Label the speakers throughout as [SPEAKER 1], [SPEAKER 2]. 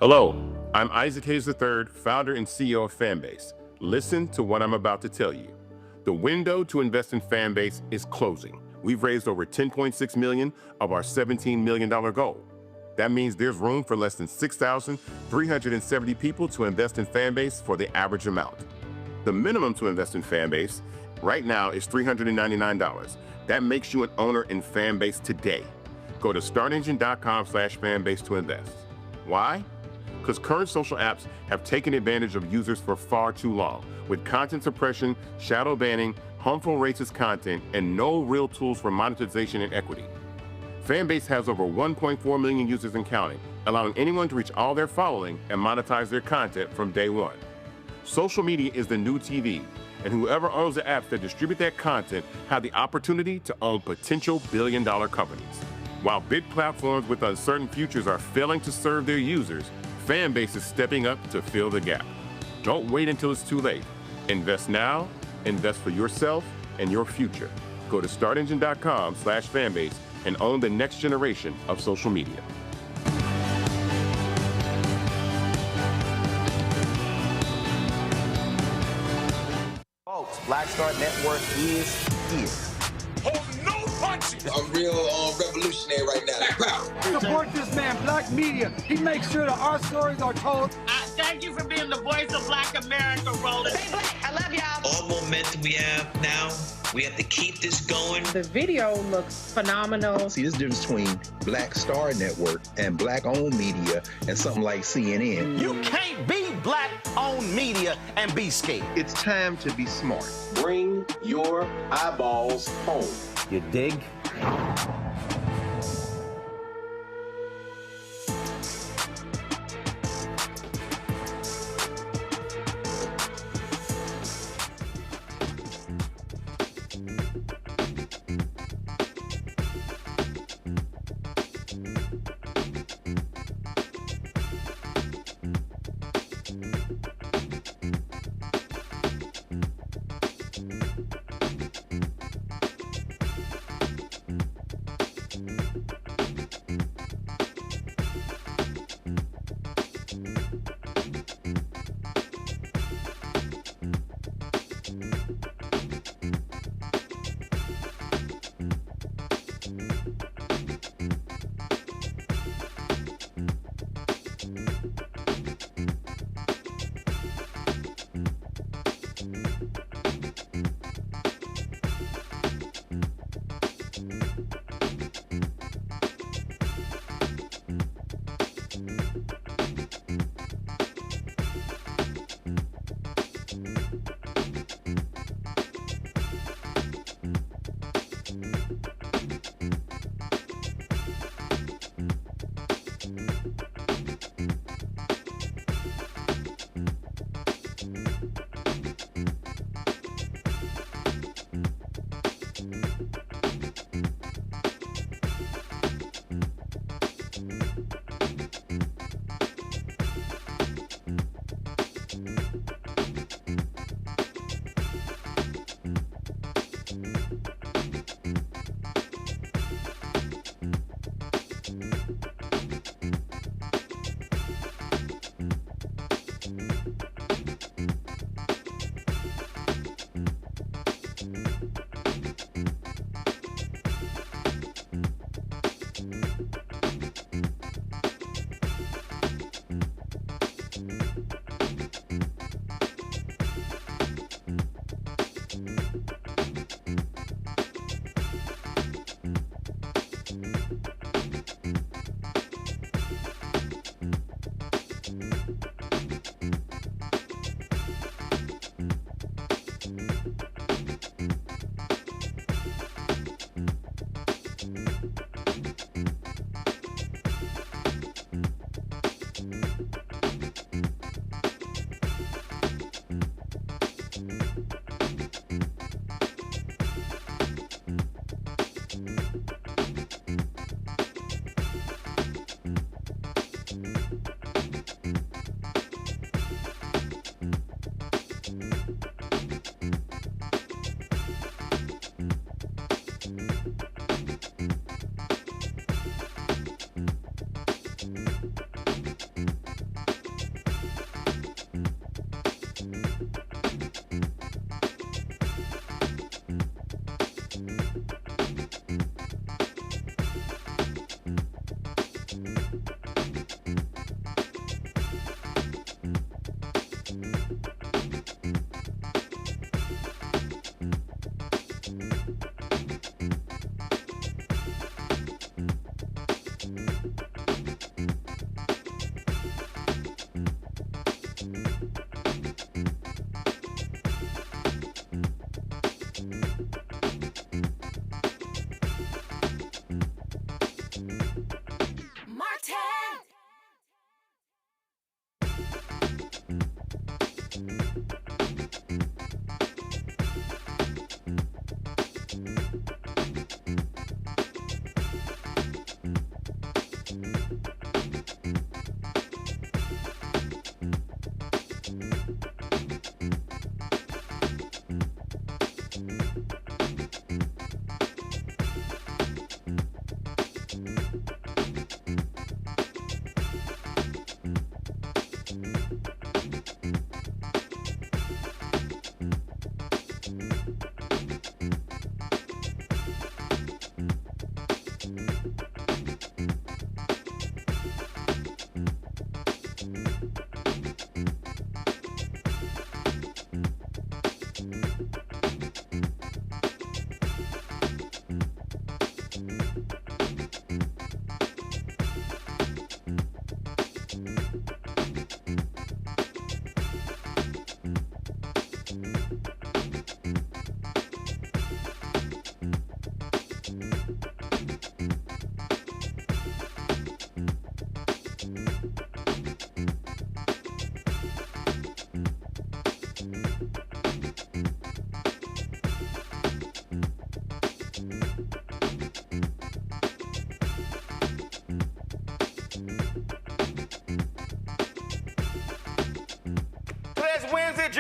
[SPEAKER 1] Hello, I'm Isaac Hayes III, founder and CEO of Fanbase. Listen to what I'm about to tell you. The window to invest in Fanbase is closing. We've raised over $10.6 million of our $17 million goal. That means there's room for less than 6,370 people to invest in Fanbase for the average amount. The minimum to invest in Fanbase right now is $399. That makes you an owner in Fanbase today. Go to startengine.com/fanbase to invest. Why? Because current social apps have taken advantage of users for far too long, with content suppression, shadow banning, harmful racist content, and no real tools for monetization and equity. Fanbase has over 1.4 million users and counting, allowing anyone to reach all their following and monetize their content from day one. Social media is the new TV, and whoever owns the apps that distribute that content have the opportunity to own potential billion-dollar companies. While big platforms with uncertain futures are failing to serve their users, Fanbase is stepping up to fill the gap. Don't wait until it's too late. Invest now, invest for yourself and your future. Go to startengine.com/fanbase and own the next generation of social media.
[SPEAKER 2] Folks, Black Star Network is here.
[SPEAKER 3] Hold no punches!
[SPEAKER 4] I'm real revolutionary right now. Black power.
[SPEAKER 5] Support this man, Black media. He makes sure that our stories are told.
[SPEAKER 6] Thank you for being the voice of Black America, Roland.
[SPEAKER 7] Stay black. I love y'all.
[SPEAKER 8] All momentum we have now, we have to keep this going.
[SPEAKER 9] The video looks phenomenal.
[SPEAKER 10] See, this difference between Black Star Network and Black-owned media and something like CNN.
[SPEAKER 2] You can't be Black-owned media and be scared.
[SPEAKER 10] It's time to be smart.
[SPEAKER 4] Bring your eyeballs home.
[SPEAKER 2] You dig?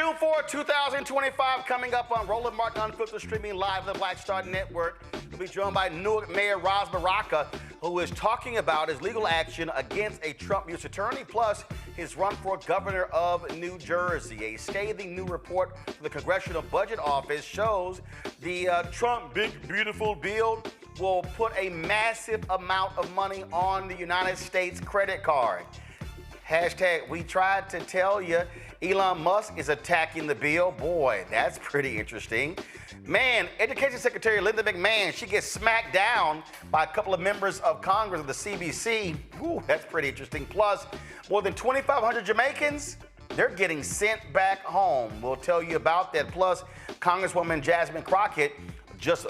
[SPEAKER 7] June 4, 2025, coming up on Roland Martin Unfiltered, streaming live on the Black Star Network. We'll be joined by Newark Mayor Ras Baraka, who is talking about his legal action against a Trump U.S. attorney, plus his run for governor of New Jersey. A scathing new report from the Congressional Budget Office shows the Trump Big Beautiful Bill will put a massive amount of money on the United States credit card. Hashtag, we tried to tell you. Elon Musk is attacking the bill. Boy, that's pretty interesting. Man, Education Secretary Linda McMahon, she gets smacked down by a couple of members of Congress of the CBC. Ooh, that's pretty interesting. Plus, more than 2,500 Jamaicans, they're getting sent back home. We'll tell you about that. Plus, Congresswoman Jasmine Crockett just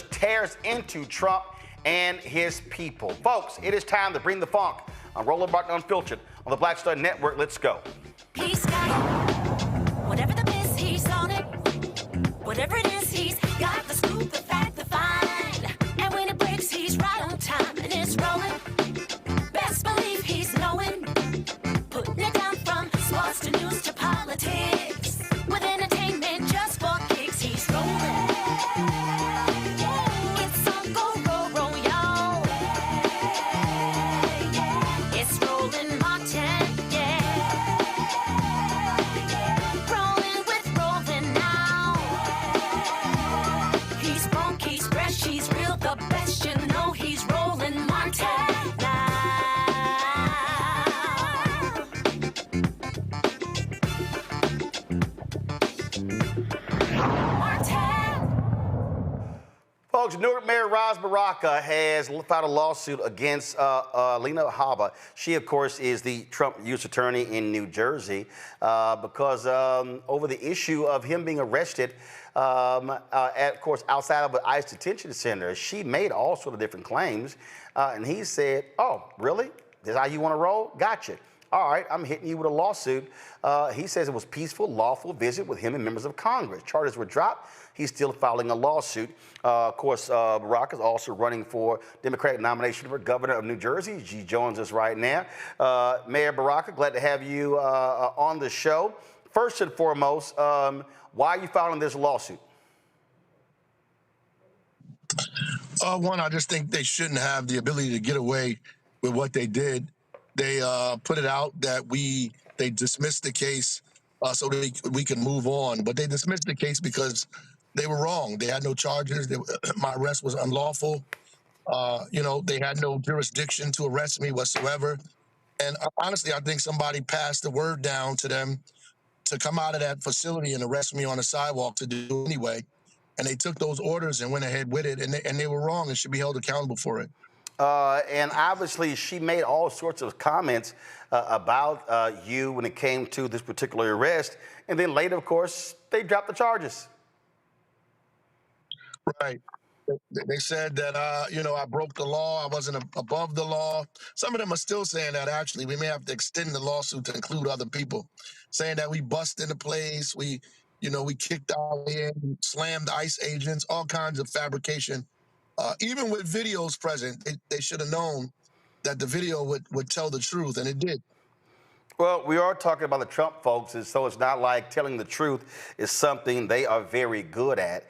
[SPEAKER 7] tears into Trump and his people. Folks, it is time to bring the funk on Roland Martin Unfiltered on the Black Star Network. Let's go.
[SPEAKER 11] He's got it. Whatever the miss, he's on it. Whatever it is, he's got the scoop, the fact, the find. And when it breaks, he's right on time and it's rolling. Best believe he's knowing. Putting it down from sports to news to politics. With entertainment just for kicks, he's rolling. It's on go, roll, roll, y'all. It's Roland Martin.
[SPEAKER 7] Folks, Newark Mayor Ras Baraka has filed a lawsuit against Lena Haba. She, of course, is the Trump U.S. attorney in New Jersey because over the issue of him being arrested of course, outside of an ICE detention center. She made all sort of different claims, and he said, oh, really? This is how you want to roll? Gotcha. All right, I'm hitting you with a lawsuit. He says it was peaceful, lawful visit with him and members of Congress. Charges were dropped. He's still filing a lawsuit. Of course, Baraka is also running for Democratic nomination for governor of New Jersey. She joins us right now. Mayor Baraka, glad to have you on the show. First and foremost, why are you filing this lawsuit?
[SPEAKER 12] One, I just think they shouldn't have the ability to get away with what they did. They put it out that they dismissed the case so that we can move on. But they dismissed the case because they were wrong. They had no charges. My arrest was unlawful. They had no jurisdiction to arrest me whatsoever. And honestly, I think somebody passed the word down to them to come out of that facility and arrest me on the sidewalk to do it anyway. And they took those orders and went ahead with it. And they were wrong and should be held accountable for it.
[SPEAKER 7] And obviously, she made all sorts of comments about you when it came to this particular arrest. And then later, of course, they dropped the charges.
[SPEAKER 12] Right. They said that, I broke the law. I wasn't above the law. Some of them are still saying that, actually. We may have to extend the lawsuit to include other people, saying that we bust into place. We kicked our way in, slammed ICE agents, all kinds of fabrication. Even with videos present, they should have known that the video would tell the truth, and it did.
[SPEAKER 7] Well, we are talking about the Trump folks, and so it's not like telling the truth is something they are very good at.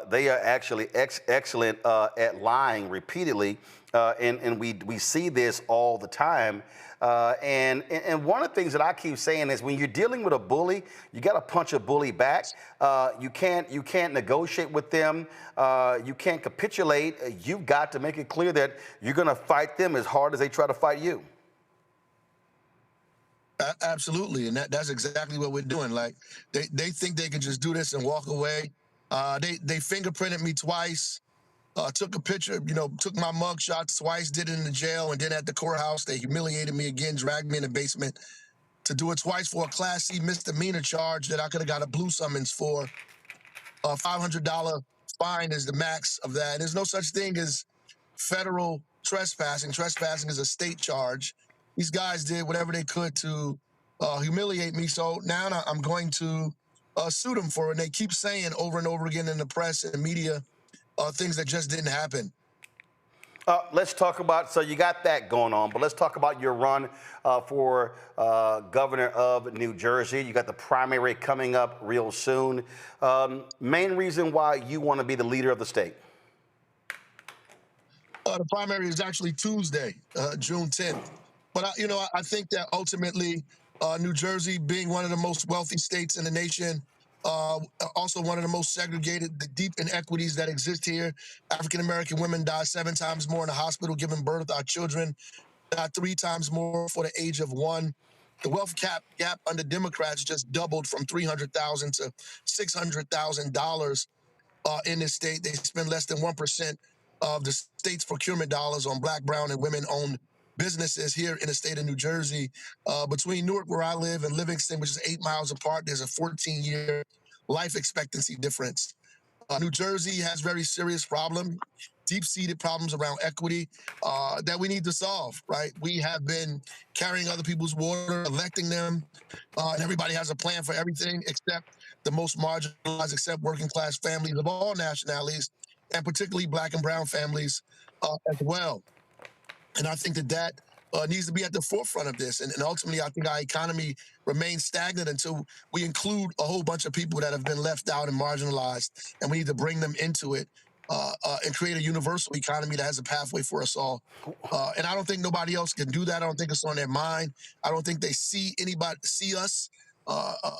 [SPEAKER 7] They are actually excellent at lying repeatedly, and we see this all the time. And one of the things that I keep saying is when you're dealing with a bully, you got to punch a bully back. You can't negotiate with them. You can't capitulate. You've got to make it clear that you're going to fight them as hard as they try to fight you.
[SPEAKER 12] Absolutely, and that's exactly what we're doing. Like they think they can just do this and walk away. They fingerprinted me twice. Took a picture, took my mug shots twice, did it in the jail, and then at the courthouse, they humiliated me again, dragged me in the basement to do it twice for a Class C misdemeanor charge that I could have got a blue summons for. $500 fine is the max of that. There's no such thing as federal trespassing. Trespassing is a state charge. These guys did whatever they could to humiliate me, so now I'm going to sue them for it. And they keep saying over and over again in the press and the media things that just didn't happen.
[SPEAKER 7] Let's talk about, so you got that going on, but let's talk about your run for governor of New Jersey. You got the primary coming up real soon. Main reason why you want to be the leader of the state?
[SPEAKER 12] The primary is actually Tuesday, June 10th. But, I think that ultimately New Jersey, being one of the most wealthy states in the nation, also one of the most segregated, the deep inequities that exist here. African-American women die 7 times more in the hospital giving birth. Our children die 3 times more for the age of 1. The wealth gap under Democrats just doubled from $300,000 to $600,000 in this state. They spend less than 1% of the state's procurement dollars on Black, brown, and women-owned businesses here in the state of New Jersey. Between Newark, where I live, and Livingston, which is 8 miles apart, there's a 14-year life expectancy difference. New Jersey has very serious problems, deep-seated problems around equity that we need to solve, right? We have been carrying other people's water, electing them, and everybody has a plan for everything except the most marginalized, except working-class families of all nationalities, and particularly Black and brown families as well. And I think that needs to be at the forefront of this. And ultimately, I think our economy remains stagnant until we include a whole bunch of people that have been left out and marginalized, and we need to bring them into it and create a universal economy that has a pathway for us all. And I don't think nobody else can do that. I don't think it's on their mind. I don't think they see us,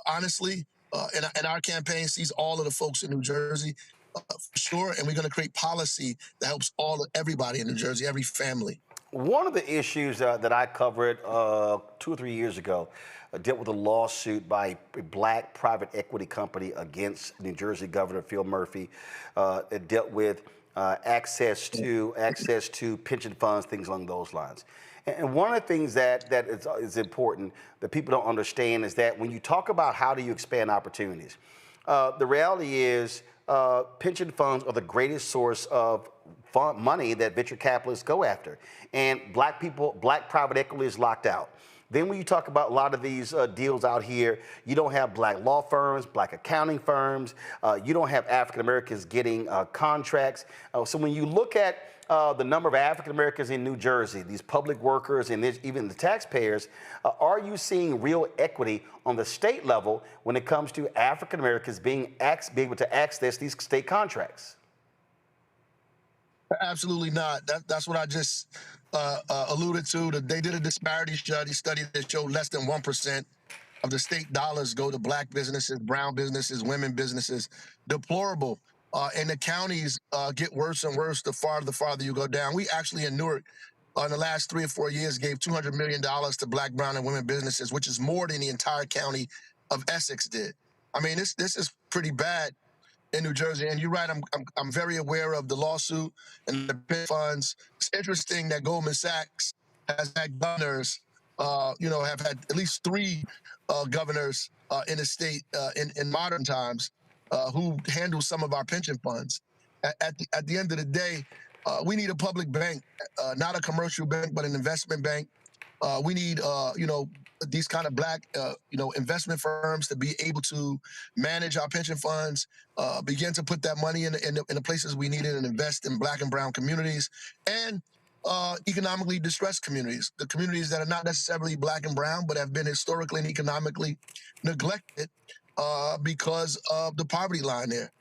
[SPEAKER 12] honestly. And our campaign sees all of the folks in New Jersey, for sure. And we're going to create policy that helps everybody in New Jersey, every family.
[SPEAKER 7] One of the issues that I covered 2 or 3 years ago dealt with a lawsuit by a Black private equity company against New Jersey Governor Phil Murphy. It dealt with access to pension funds, things along those lines. And one of the things that is important that people don't understand is that when you talk about how do you expand opportunities, the reality is pension funds are the greatest source of money that venture capitalists go after. And Black private equity is locked out. Then when you talk about a lot of these deals out here, you don't have Black law firms, Black accounting firms, you don't have African Americans getting contracts. So when you look at the number of African Americans in New Jersey, these public workers and even the taxpayers, are you seeing real equity on the state level when it comes to African Americans being able to access these state contracts?
[SPEAKER 12] Absolutely not. That's what I just alluded to. They did a disparity study that showed less than 1% of the state dollars go to Black businesses, brown businesses, women businesses. Deplorable. And the counties get worse and worse the farther you go down. We actually in Newark, in the last 3 or 4 years, gave $200 million to Black, brown, and women businesses, which is more than the entire county of Essex did. I mean, this is pretty bad in New Jersey. And you're right, I'm very aware of the lawsuit and the pension funds. It's interesting that Goldman Sachs has had governors, have had at least 3 governors in the state in modern times who handle some of our pension funds. At the end of the day, we need a public bank, not a commercial bank, but an investment bank. We need, these kind of Black, investment firms to be able to manage our pension funds, begin to put that money in the places we need it and invest in Black and brown communities and economically distressed communities, the communities that are not necessarily Black and brown, but have been historically and economically neglected because of the poverty line there.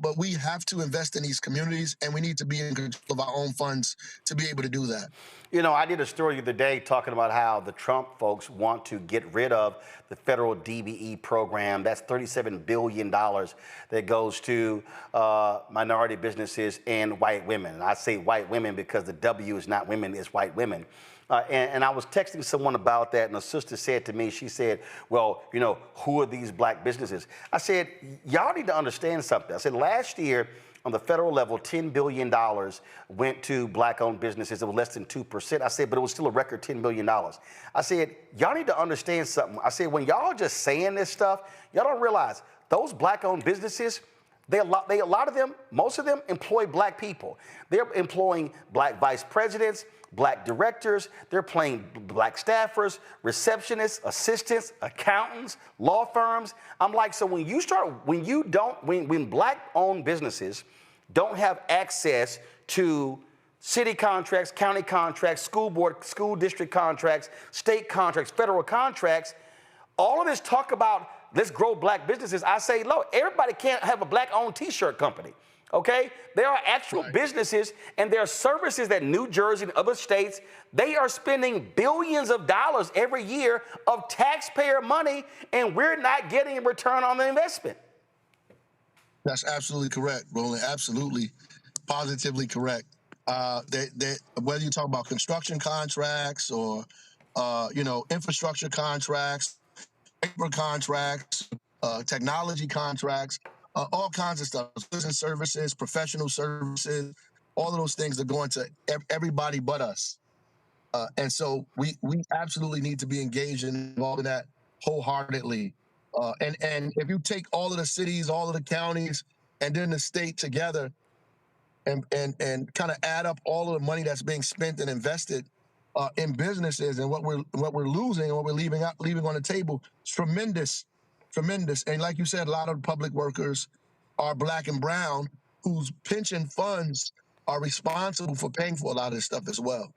[SPEAKER 12] But we have to invest in these communities, and we need to be in control of our own funds to be able to do that.
[SPEAKER 7] You know, I did a story the other day talking about how the Trump folks want to get rid of the federal DBE program. That's $37 billion that goes to minority businesses and white women. And I say white women because the W is not women, it's white women. And I was texting someone about that, and a sister said to me, she said, well, who are these Black businesses? I said, y'all need to understand something. I said, last year, on the federal level, $10 billion went to Black-owned businesses. It was less than 2%. I said, but it was still a record $10 billion. I said, y'all need to understand something. I said, when y'all just saying this stuff, y'all don't realize those Black-owned businesses, a lot of them, most of them employ Black people. They're employing Black vice presidents, Black directors, they're paying Black staffers, receptionists, assistants, accountants, law firms. I'm like, so when Black-owned businesses don't have access to city contracts, county contracts, school board, school district contracts, state contracts, federal contracts, all of this talk about let's grow black businesses. I say, look, everybody can't have a black-owned T-shirt company, okay? There are actual businesses, and there are services that New Jersey and other states, they are spending billions of dollars every year of taxpayer money, and we're not getting a return on the investment.
[SPEAKER 12] That's absolutely correct, Roland. Absolutely, positively correct. Whether you talk about construction contracts or, infrastructure contracts, labor contracts, technology contracts, all kinds of stuff, business services, professional services, all of those things are going to everybody but us. And so we absolutely need to be engaged and involved in that wholeheartedly. And if you take all of the cities, all of the counties, and then the state together and kind of add up all of the money that's being spent and invested in businesses and what we're losing and what we're leaving on the table, it's tremendous. And like you said, a lot of public workers are black and brown whose pension funds are responsible for paying for a lot of this stuff as well.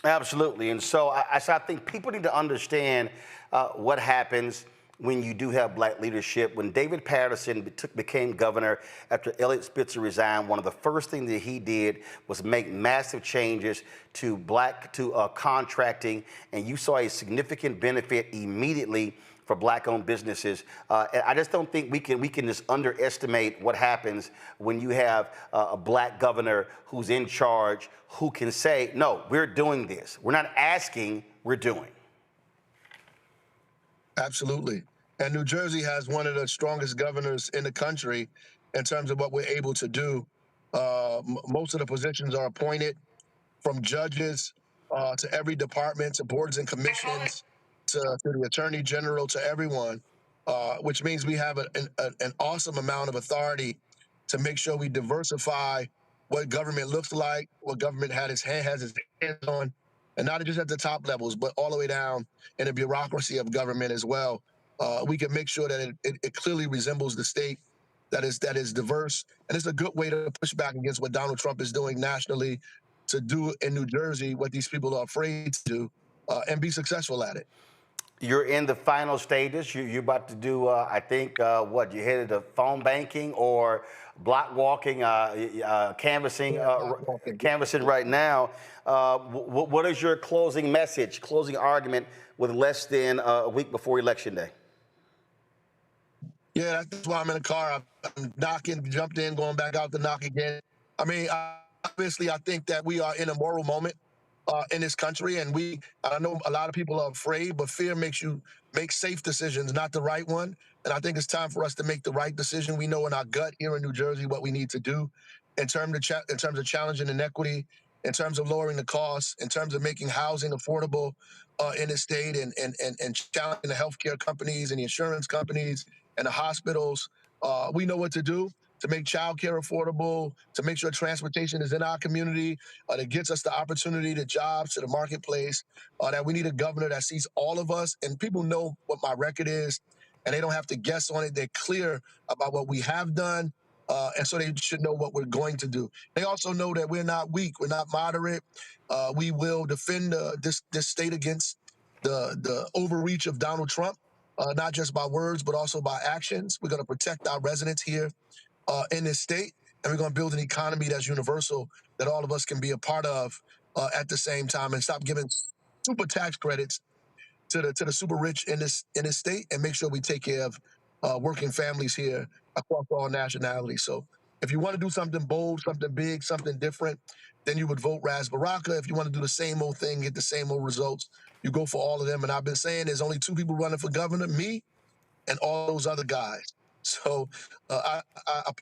[SPEAKER 7] Absolutely. And so I think people need to understand what happens when you do have black leadership. When David Patterson became governor after Elliot Spitzer resigned, one of the first things that he did was make massive changes to contracting, and you saw a significant benefit immediately for black-owned businesses. I just don't think we can just underestimate what happens when you have a black governor who's in charge, who can say, no, we're doing this. We're not asking, we're doing.
[SPEAKER 12] Absolutely. And New Jersey has one of the strongest governors in the country in terms of what we're able to do. Most of the positions are appointed, from judges to every department, to boards and commissions, to the attorney general, to everyone, which means we have an awesome amount of authority to make sure we diversify what government looks like, what government has its hands on, and not just at the top levels, but all the way down in the bureaucracy of government as well. We can make sure that it clearly resembles the state that is diverse, and it's a good way to push back against what Donald Trump is doing nationally, to do in New Jersey what these people are afraid to do, and be successful at it.
[SPEAKER 7] You're in the final stages. You're about to do, I think, what? You headed to phone banking or block walking, canvassing right now. What is your closing message, closing argument with less than a week before Election Day?
[SPEAKER 12] Yeah, that's why I'm in the car. I'm knocking, jumped in, going back out to knock again. I mean, obviously, I think that we are in a moral moment in this country, and I know a lot of people are afraid, but fear makes you make safe decisions, not the right one. And I think it's time for us to make the right decision. We know in our gut here in New Jersey what we need to do in terms of challenging inequity, in terms of lowering the costs, in terms of making housing affordable in the state, and challenging the healthcare companies and the insurance companies and the hospitals. We know what to do to make childcare affordable, to make sure transportation is in our community, that gets us the opportunity to jobs, to the marketplace, that we need a governor that sees all of us, and people know what my record is, and they don't have to guess on it. They're clear about what we have done, and so they should know what we're going to do. They also know that we're not weak, we're not moderate. We will defend this state against the overreach of Donald Trump, not just by words, but also by actions. We're going to protect our residents here in this state, and we're going to build an economy that's universal, that all of us can be a part of at the same time, and stop giving super tax credits to the super rich in this state, and make sure we take care of working families here across all nationalities. So if you want to do something bold, something big, something different, then you would vote Ras Baraka. If you want to do the same old thing, get the same old results, you go for all of them. And I've been saying there's only two people running for governor, me and all those other guys. So I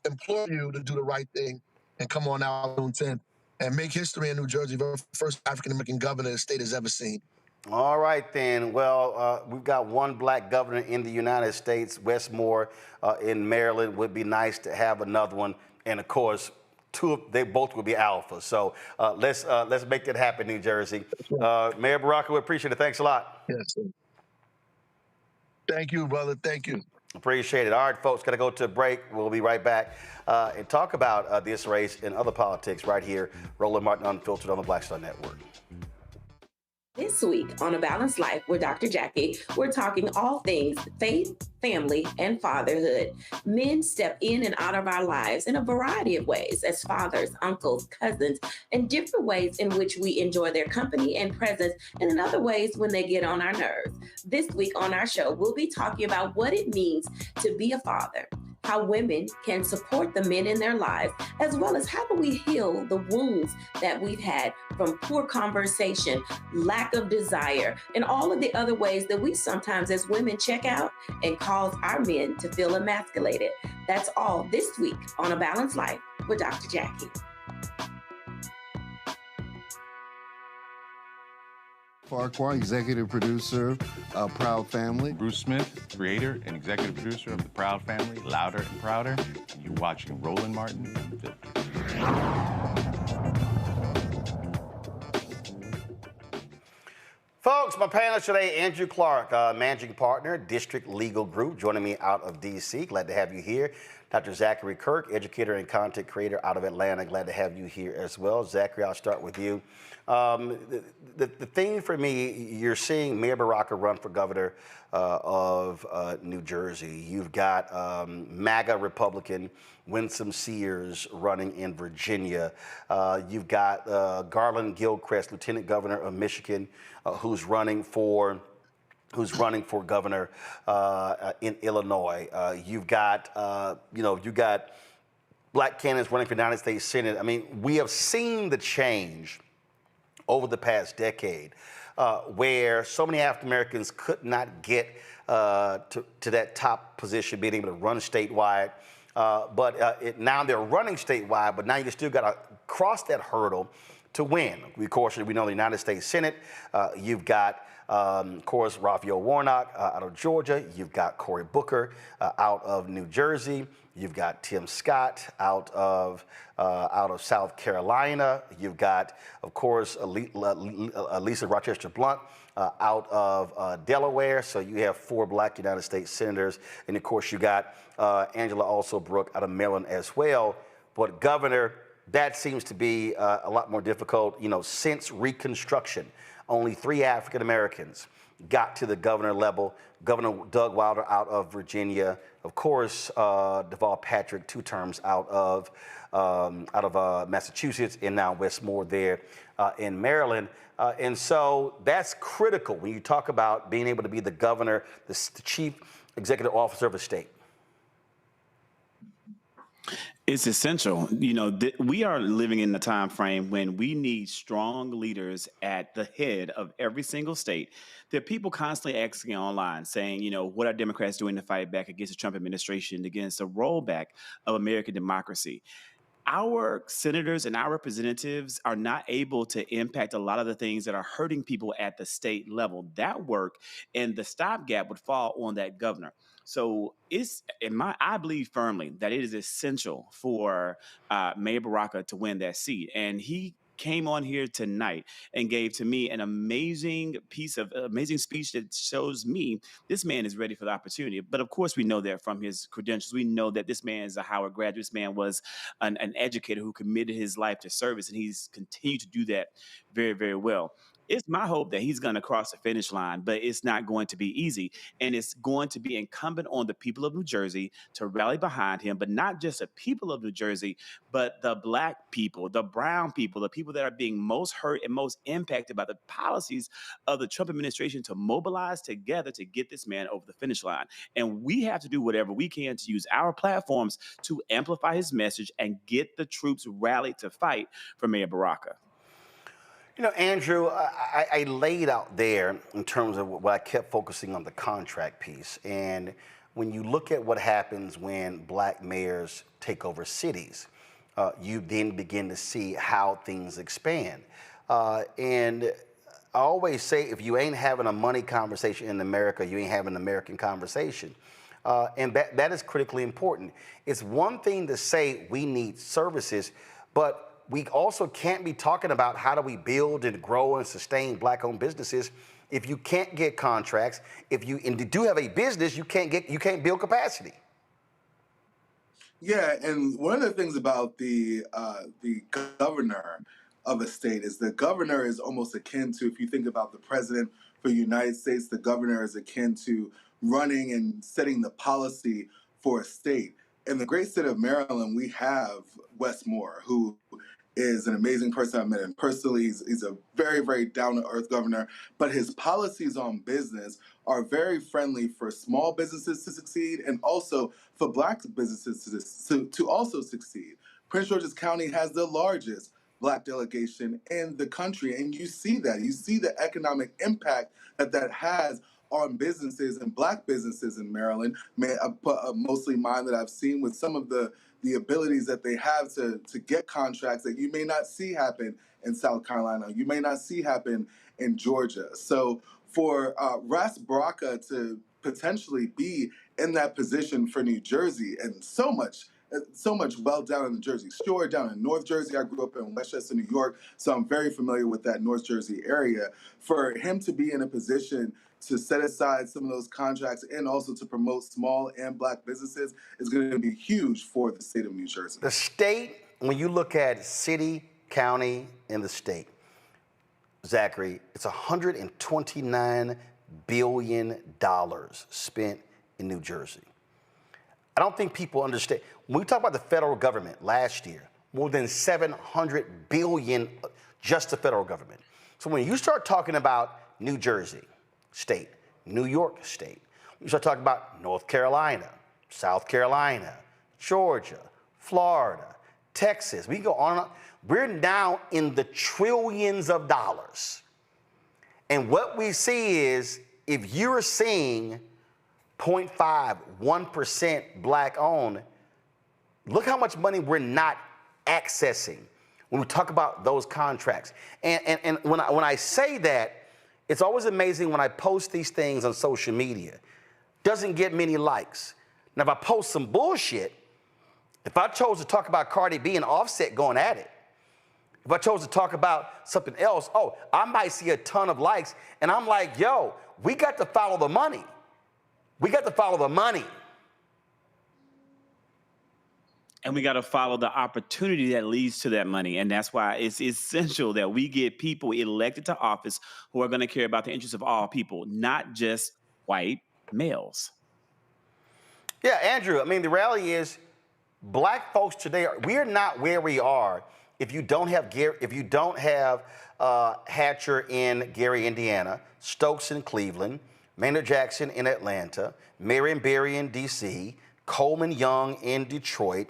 [SPEAKER 12] implore you to do the right thing and come on out on 10 and make history in New Jersey, the first African-American governor the state has ever seen.
[SPEAKER 7] All right, then. Well, we've got one black governor in the United States, Westmore in Maryland. Would be nice to have another one. And, of course, they both will be alpha. So let's make that happen, New Jersey. Mayor Baraka, we appreciate it. Thanks a lot.
[SPEAKER 12] Yes, sir. Thank you, brother. Thank you.
[SPEAKER 7] Appreciate it. All right, folks, got to go to a break. We'll be right back and talk about this race and other politics right here. Roland Martin Unfiltered on the Black Star Network.
[SPEAKER 9] This week on A Balanced Life with Dr. Jackie, we're talking all things faith, family, and fatherhood. Men step in and out of our lives in a variety of ways as fathers, uncles, cousins, and different ways in which we enjoy their company and presence, and in other ways when they get on our nerves. This week on our show, we'll be talking about what it means to be a father, how women can support the men in their lives, as well as how do we heal the wounds that we've had from poor conversation, lack of desire, and all of the other ways that we sometimes as women check out and cause our men to feel emasculated. That's all this week on A Balanced Life with Dr. Jackie.
[SPEAKER 13] Farquhar, executive producer of Proud Family.
[SPEAKER 14] Bruce Smith, creator and executive producer of The Proud Family, Louder and Prouder. And you're watching Roland Martin Unfiltered.
[SPEAKER 7] Folks, my panelist today, Andrew Clark, managing partner, District Legal Group, joining me out of D.C. Glad to have you here. Dr. Zachary Kirk, educator and content creator out of Atlanta. Glad to have you here as well. Zachary, I'll start with you. The thing for me, you're seeing Mayor Baraka run for governor of New Jersey. You've got MAGA Republican Winsome Sears running in Virginia. You've got Garland Gilchrist, Lieutenant Governor of Michigan, who's running for governor in Illinois. You've got black candidates running for the United States Senate. I mean, we have seen the change over the past decade where so many African Americans could not get to that top position, being able to run statewide. Now they're running statewide, but now you still got to cross that hurdle to win. Of course, we know the United States Senate. You've got of course, Raphael Warnock out of Georgia. You've got Cory Booker out of New Jersey. You've got Tim Scott out of South Carolina. You've got, of course, Lisa Rochester Blunt out of Delaware. So you have 4 black United States senators. And, of course, you got Angela Alsobrooke out of Maryland as well. But governor, that seems to be a lot more difficult, since Reconstruction. Only 3 African Americans got to the governor level. Governor Doug Wilder out of Virginia, of course, Deval Patrick, 2 terms out of Massachusetts, and now Wes Moore there in Maryland. And so that's critical when you talk about being able to be the governor, the chief executive officer of a state.
[SPEAKER 15] It's essential. We are living in a time frame when we need strong leaders at the head of every single state. There are people constantly asking online, saying, what are Democrats doing to fight back against the Trump administration, against the rollback of American democracy? Our senators and our representatives are not able to impact a lot of the things that are hurting people at the level. That work and the stopgap would fall on that governor. So I believe firmly that it is essential for Mayor Baraka to win that seat. And he came on here tonight and gave to me an amazing speech that shows me this man is ready for the opportunity. But of course, we know that from his credentials. We know that this man is a Howard graduate. This man was an educator who committed his life to service, and he's continued to do that very, very well. It's my hope that he's going to cross the finish line, but it's not going to be easy. And it's going to be incumbent on the people of New Jersey to rally behind him, but not just the people of New Jersey, but the black people, the brown people, the people that are being most hurt and most impacted by the policies of the Trump administration to mobilize together to get this man over the finish line. And we have to do whatever we can to use our platforms to amplify his message and get the troops rallied to fight for Mayor Baraka.
[SPEAKER 7] Andrew, I laid out there in terms of what I kept focusing on the contract piece. And when you look at what happens when black mayors take over cities, you then begin to see how things expand. And I always say, if you ain't having a money conversation in America, you ain't having an American conversation. And that is critically important. It's one thing to say we need services, but we also can't be talking about how do we build and grow and sustain black-owned businesses If you can't get contracts, if you do have a business, you can't build capacity.
[SPEAKER 16] Yeah, and one of the things about the governor of a state is the governor is almost akin to, if you think about the president for the United States, the governor is akin to running and setting the policy for a state. In the great state of Maryland, we have Wes Moore, who is an amazing person. I've met him personally. He's a very, very down-to-earth governor, but his policies on business are very friendly for small businesses to succeed and also for Black businesses to also succeed. Prince George's County has the largest Black delegation in the country, and you see that. You see the economic impact that has on businesses and Black businesses in Maryland, mostly mine that I've seen, with some of the abilities that they have to get contracts that you may not see happen in South Carolina, you may not see happen in Georgia. So for Ras Baraka to potentially be in that position for New Jersey, and so much well down in the Jersey Shore, down in North Jersey. I grew up in Westchester, New York, so I'm very familiar with that North Jersey area. For him to be in a position to set aside some of those contracts and also to promote small and Black businesses is going to be huge for the state of New Jersey. The
[SPEAKER 7] state, when you look at city, county, and the state, Zachary, it's $129 billion spent in New Jersey. I don't think people understand. When we talk about the federal government last year, more than $700 billion just the federal government. So when you start talking about New Jersey state, New York state, you start talking about North Carolina, South Carolina, Georgia, Florida, Texas, we can go on and on. We're now in the trillions of dollars. And what we see is, if you're seeing 0.5, 1% Black owned, look how much money we're not accessing when we talk about those contracts. And when I say that, it's always amazing when I post these things on social media. Doesn't get many likes. Now, if I post some bullshit, if I chose to talk about Cardi B and Offset going at it, if I chose to talk about something else, I might see a ton of likes. And I'm like, yo, we got to follow the money. We got to follow the money.
[SPEAKER 15] And we got to follow the opportunity that leads to that money. And that's why it's essential that we get people elected to office who are going to care about the interests of all people, not just white males.
[SPEAKER 7] Yeah, Andrew, I mean, the reality is Black folks today, we're not where we are if you don't have Hatcher in Gary, Indiana, Stokes in Cleveland, Maynard Jackson in Atlanta, Marion Barry in D.C., Coleman Young in Detroit,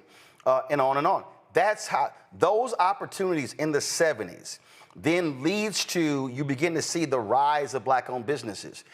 [SPEAKER 7] and on and on. That's how those opportunities in the 70s then leads to, you begin to see the rise of Black-owned businesses.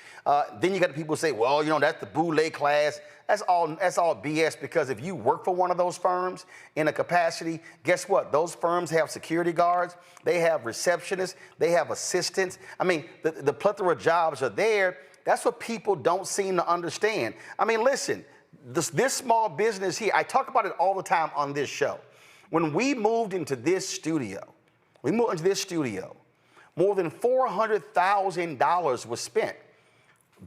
[SPEAKER 7] Then you got the people who say, well, you know, that's the boule class. That's all BS, because if you work for one of those firms in a capacity, guess what? Those firms have security guards, they have receptionists, they have assistants. I mean, the plethora of jobs are there. That's what people don't seem to understand. I mean, listen, this small business here, I talk about it all the time on this show. When we moved into this studio, more than $400,000 was spent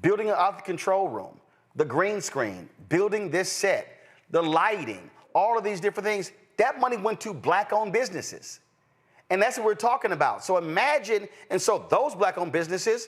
[SPEAKER 7] building out the control room, the green screen, building this set, the lighting, all of these different things. That money went to Black-owned businesses. And that's what we're talking about. So imagine, and so those Black-owned businesses,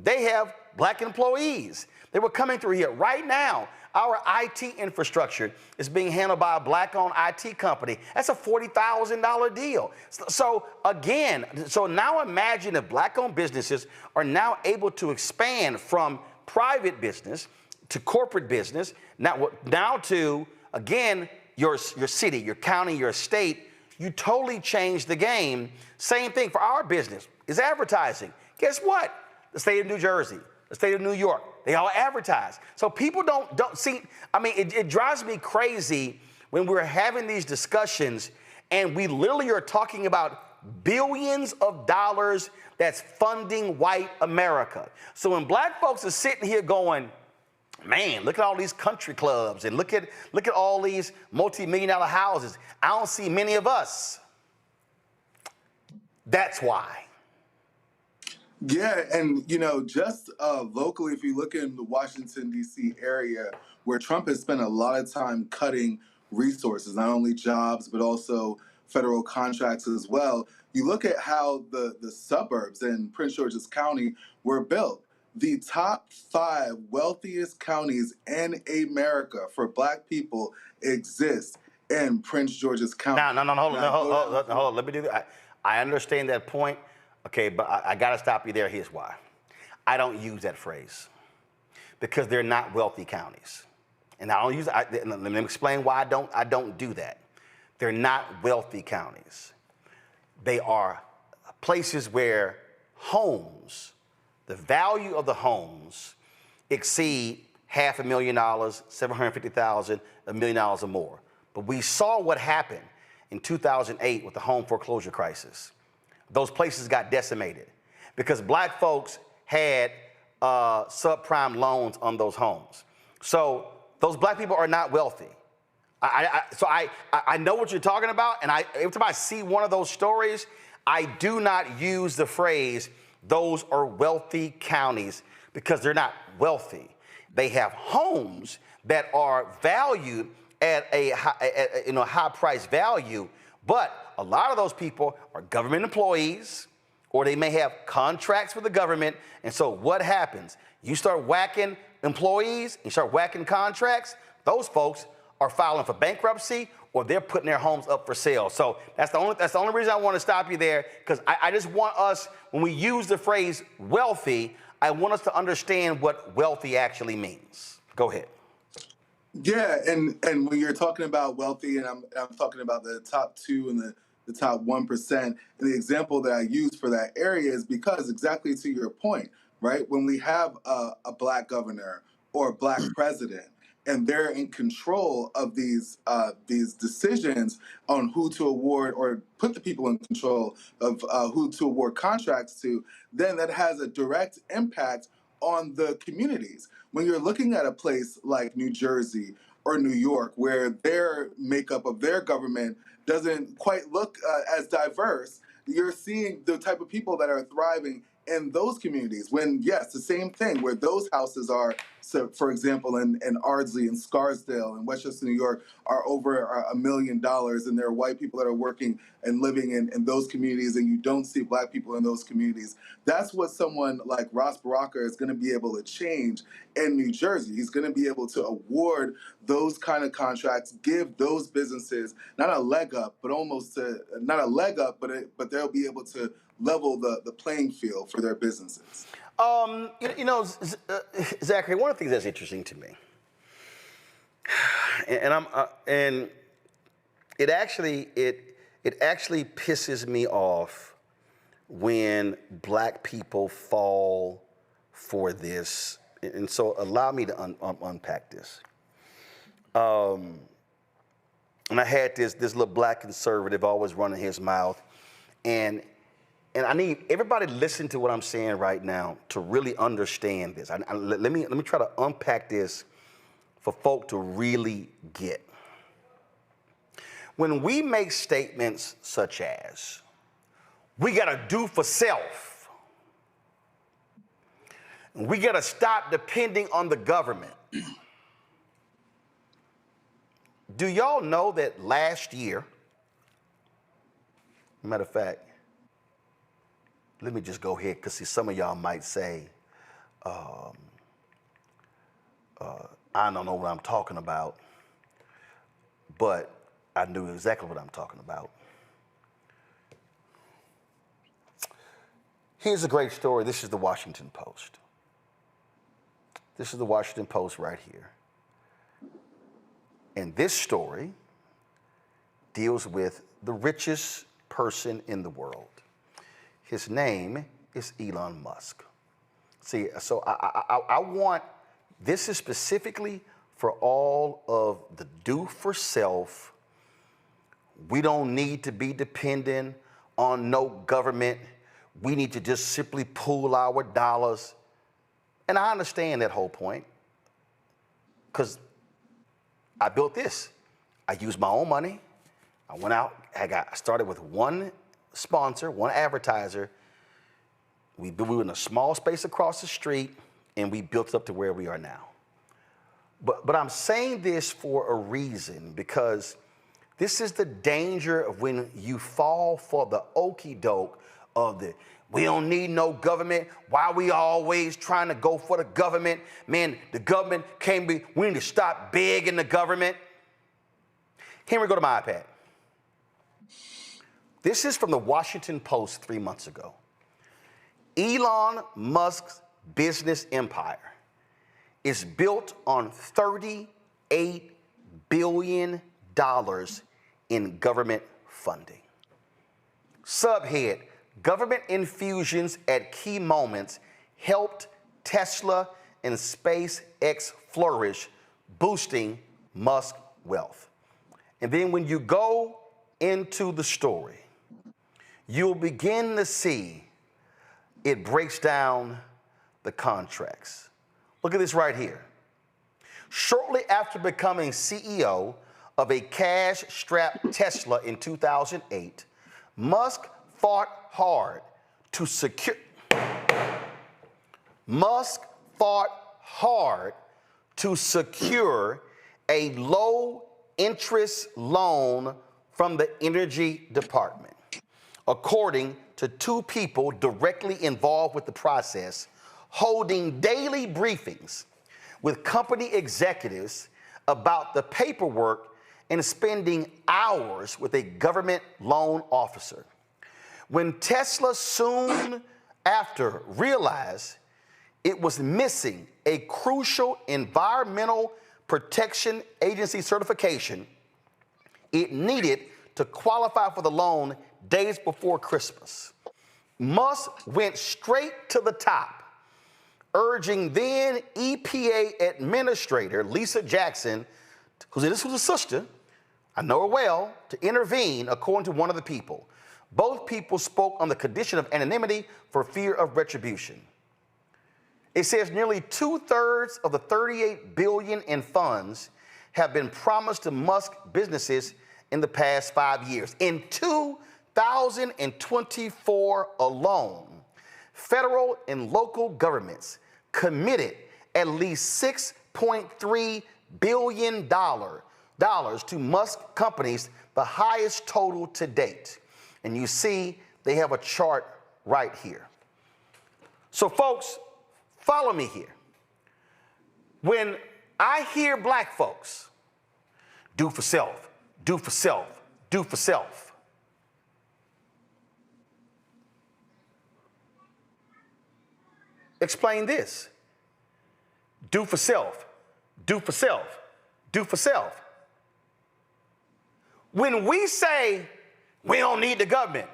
[SPEAKER 7] they have Black employees. They were coming through here. Right now, our IT infrastructure is being handled by a Black-owned IT company. That's a $40,000 deal. So again, now imagine if Black-owned businesses are now able to expand from private business to corporate business, now to, again, your city, your county, your state. You totally change the game. Same thing for our business is advertising. Guess what? The state of New Jersey, the state of New York, they all advertise. So people don't see, I mean, it drives me crazy when we're having these discussions and we literally are talking about billions of dollars that's funding white America. So when Black folks are sitting here going, man, look at all these country clubs and look at all these multi-million-dollar houses, I don't see many of us. That's why.
[SPEAKER 16] Yeah, and just locally, if you look in the Washington, D.C. area, where Trump has spent a lot of time cutting resources, not only jobs, but also federal contracts as well, you look at how the suburbs in Prince George's County were built. The top 5 wealthiest counties in America for Black people exist in Prince George's County.
[SPEAKER 7] Hold on. Let me do that. I understand that point. Okay, but I got to stop you there. Here's why. I don't use that phrase because they're not wealthy counties. And I don't use it. Let me explain why I don't do that. They're not wealthy counties. They are places where homes, the value of the homes exceed $500,000, $750,000, $1 million or more. But we saw what happened in 2008 with the home foreclosure crisis. Those places got decimated because Black folks had subprime loans on those homes. So those Black people are not wealthy. So I know what you're talking about, and every time I see one of those stories, I do not use the phrase, those are wealthy counties, because they're not wealthy. They have homes that are valued at a high price value, but a lot of those people are government employees, or they may have contracts with the government. And so what happens? You start whacking employees, you start whacking contracts, those folks are filing for bankruptcy, or they're putting their homes up for sale. So that's the only reason I want to stop you there, because I just want us, when we use the phrase wealthy, I want us to understand what wealthy actually means. Go ahead.
[SPEAKER 16] Yeah, and when you're talking about wealthy, and I'm talking about the top 2 and the top 1%, and the example that I use for that area is because, exactly to your point, right? When we have a Black governor or a Black president, and they're in control of these decisions on who to award, or put the people in control of who to award contracts to, then that has a direct impact on the communities. When you're looking at a place like New Jersey or New York, where their makeup of their government doesn't quite look as diverse, you're seeing the type of people that are thriving in those communities. When, yes, the same thing, where those houses are, so for example, in Ardsley and Scarsdale and Westchester, New York, are over $1 million, and there are white people that are working and living in those communities, and you don't see Black people in those communities. That's what someone like Ras Baraka is going to be able to change in New Jersey. He's going to be able to award those kind of contracts, give those businesses not a leg up, but not a leg up, but they'll be able to level the playing field for their businesses.
[SPEAKER 7] Zachary, one of the things that's interesting to me, and it actually pisses me off when Black people fall for this, and so allow me to unpack this. And I had this little Black conservative always running his mouth, and I need everybody to listen to what I'm saying right now to really understand this. Let me try to unpack this for folk to really get. When we make statements such as, we gotta do for self, we gotta stop depending on the government. Do y'all know that last year, matter of fact, let me just go ahead, because see, some of y'all might say, I don't know what I'm talking about, but I knew exactly what I'm talking about. Here's a great story. This is the Washington Post. This is the Washington Post right here. And this story deals with the richest person in the world. His name is Elon Musk. See, so I want, this is specifically for all of the do for self. We don't need to be dependent on no government. We need to just simply pool our dollars. And I understand that whole point, because I built this. I used my own money. I went out, I started with one sponsor, one advertiser, We were in a small space across the street, and we built it up to where we are now. But I'm saying this for a reason, because this is the danger of when you fall for the okie doke of the, we don't need no government. Why are we always trying to go for the government? Man, the government can't be, we need to stop begging the government. Henry, go to my iPad. This is from the Washington Post 3 months ago. Elon Musk's business empire is built on $38 billion in government funding. Subhead, government infusions at key moments helped Tesla and SpaceX flourish, boosting Musk's wealth. And then when you go into the story, you'll begin to see it breaks down the contracts. Look at this right here. Shortly after becoming CEO of a cash-strapped Tesla in 2008, Musk fought hard to secure a low-interest loan from the Energy Department. According to two people directly involved with the process, holding daily briefings with company executives about the paperwork and spending hours with a government loan officer. When Tesla soon after realized it was missing a crucial Environmental Protection Agency certification it needed to qualify for the loan days before Christmas, Musk went straight to the top, urging then EPA Administrator Lisa Jackson, this was a sister, I know her well, to intervene, according to one of the people. Both people spoke on the condition of anonymity for fear of retribution. It says nearly 2/3 of the $38 billion in funds have been promised to Musk businesses in the past 5 years. In 2024 alone, federal and local governments committed at least $6.3 billion to Musk companies, the highest total to date. And you see they have a chart right here. So folks, follow me here. When I hear black folks, do for self, do for self, do for self, explain this. Do for self, do for self, do for self. When we say we don't need the government,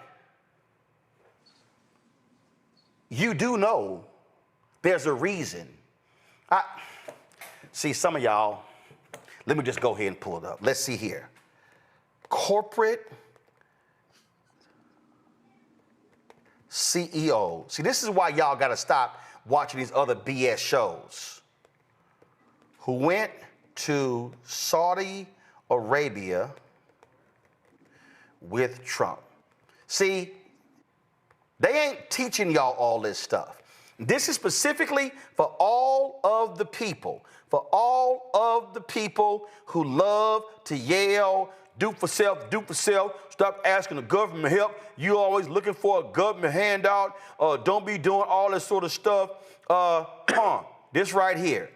[SPEAKER 7] you do know there's a reason. See, some of y'all, let me just go ahead and pull it up. Let's see here. Corporate CEO. See, this is why y'all got to stop watching these other BS shows. Who went to Saudi Arabia with Trump. See, they ain't teaching y'all all this stuff. This is specifically for all of the people, who love to yell, do for self, stop asking the government help. You always looking for a government handout. Don't be doing all this sort of stuff. This right here.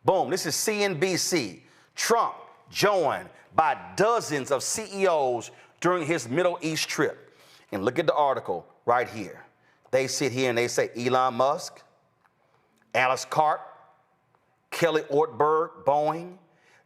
[SPEAKER 7] Boom, this is CNBC. Trump joined by dozens of CEOs during his Middle East trip. And look at the article right here. They sit here and they say Elon Musk, Alice Karp, Kelly Ortberg, Boeing,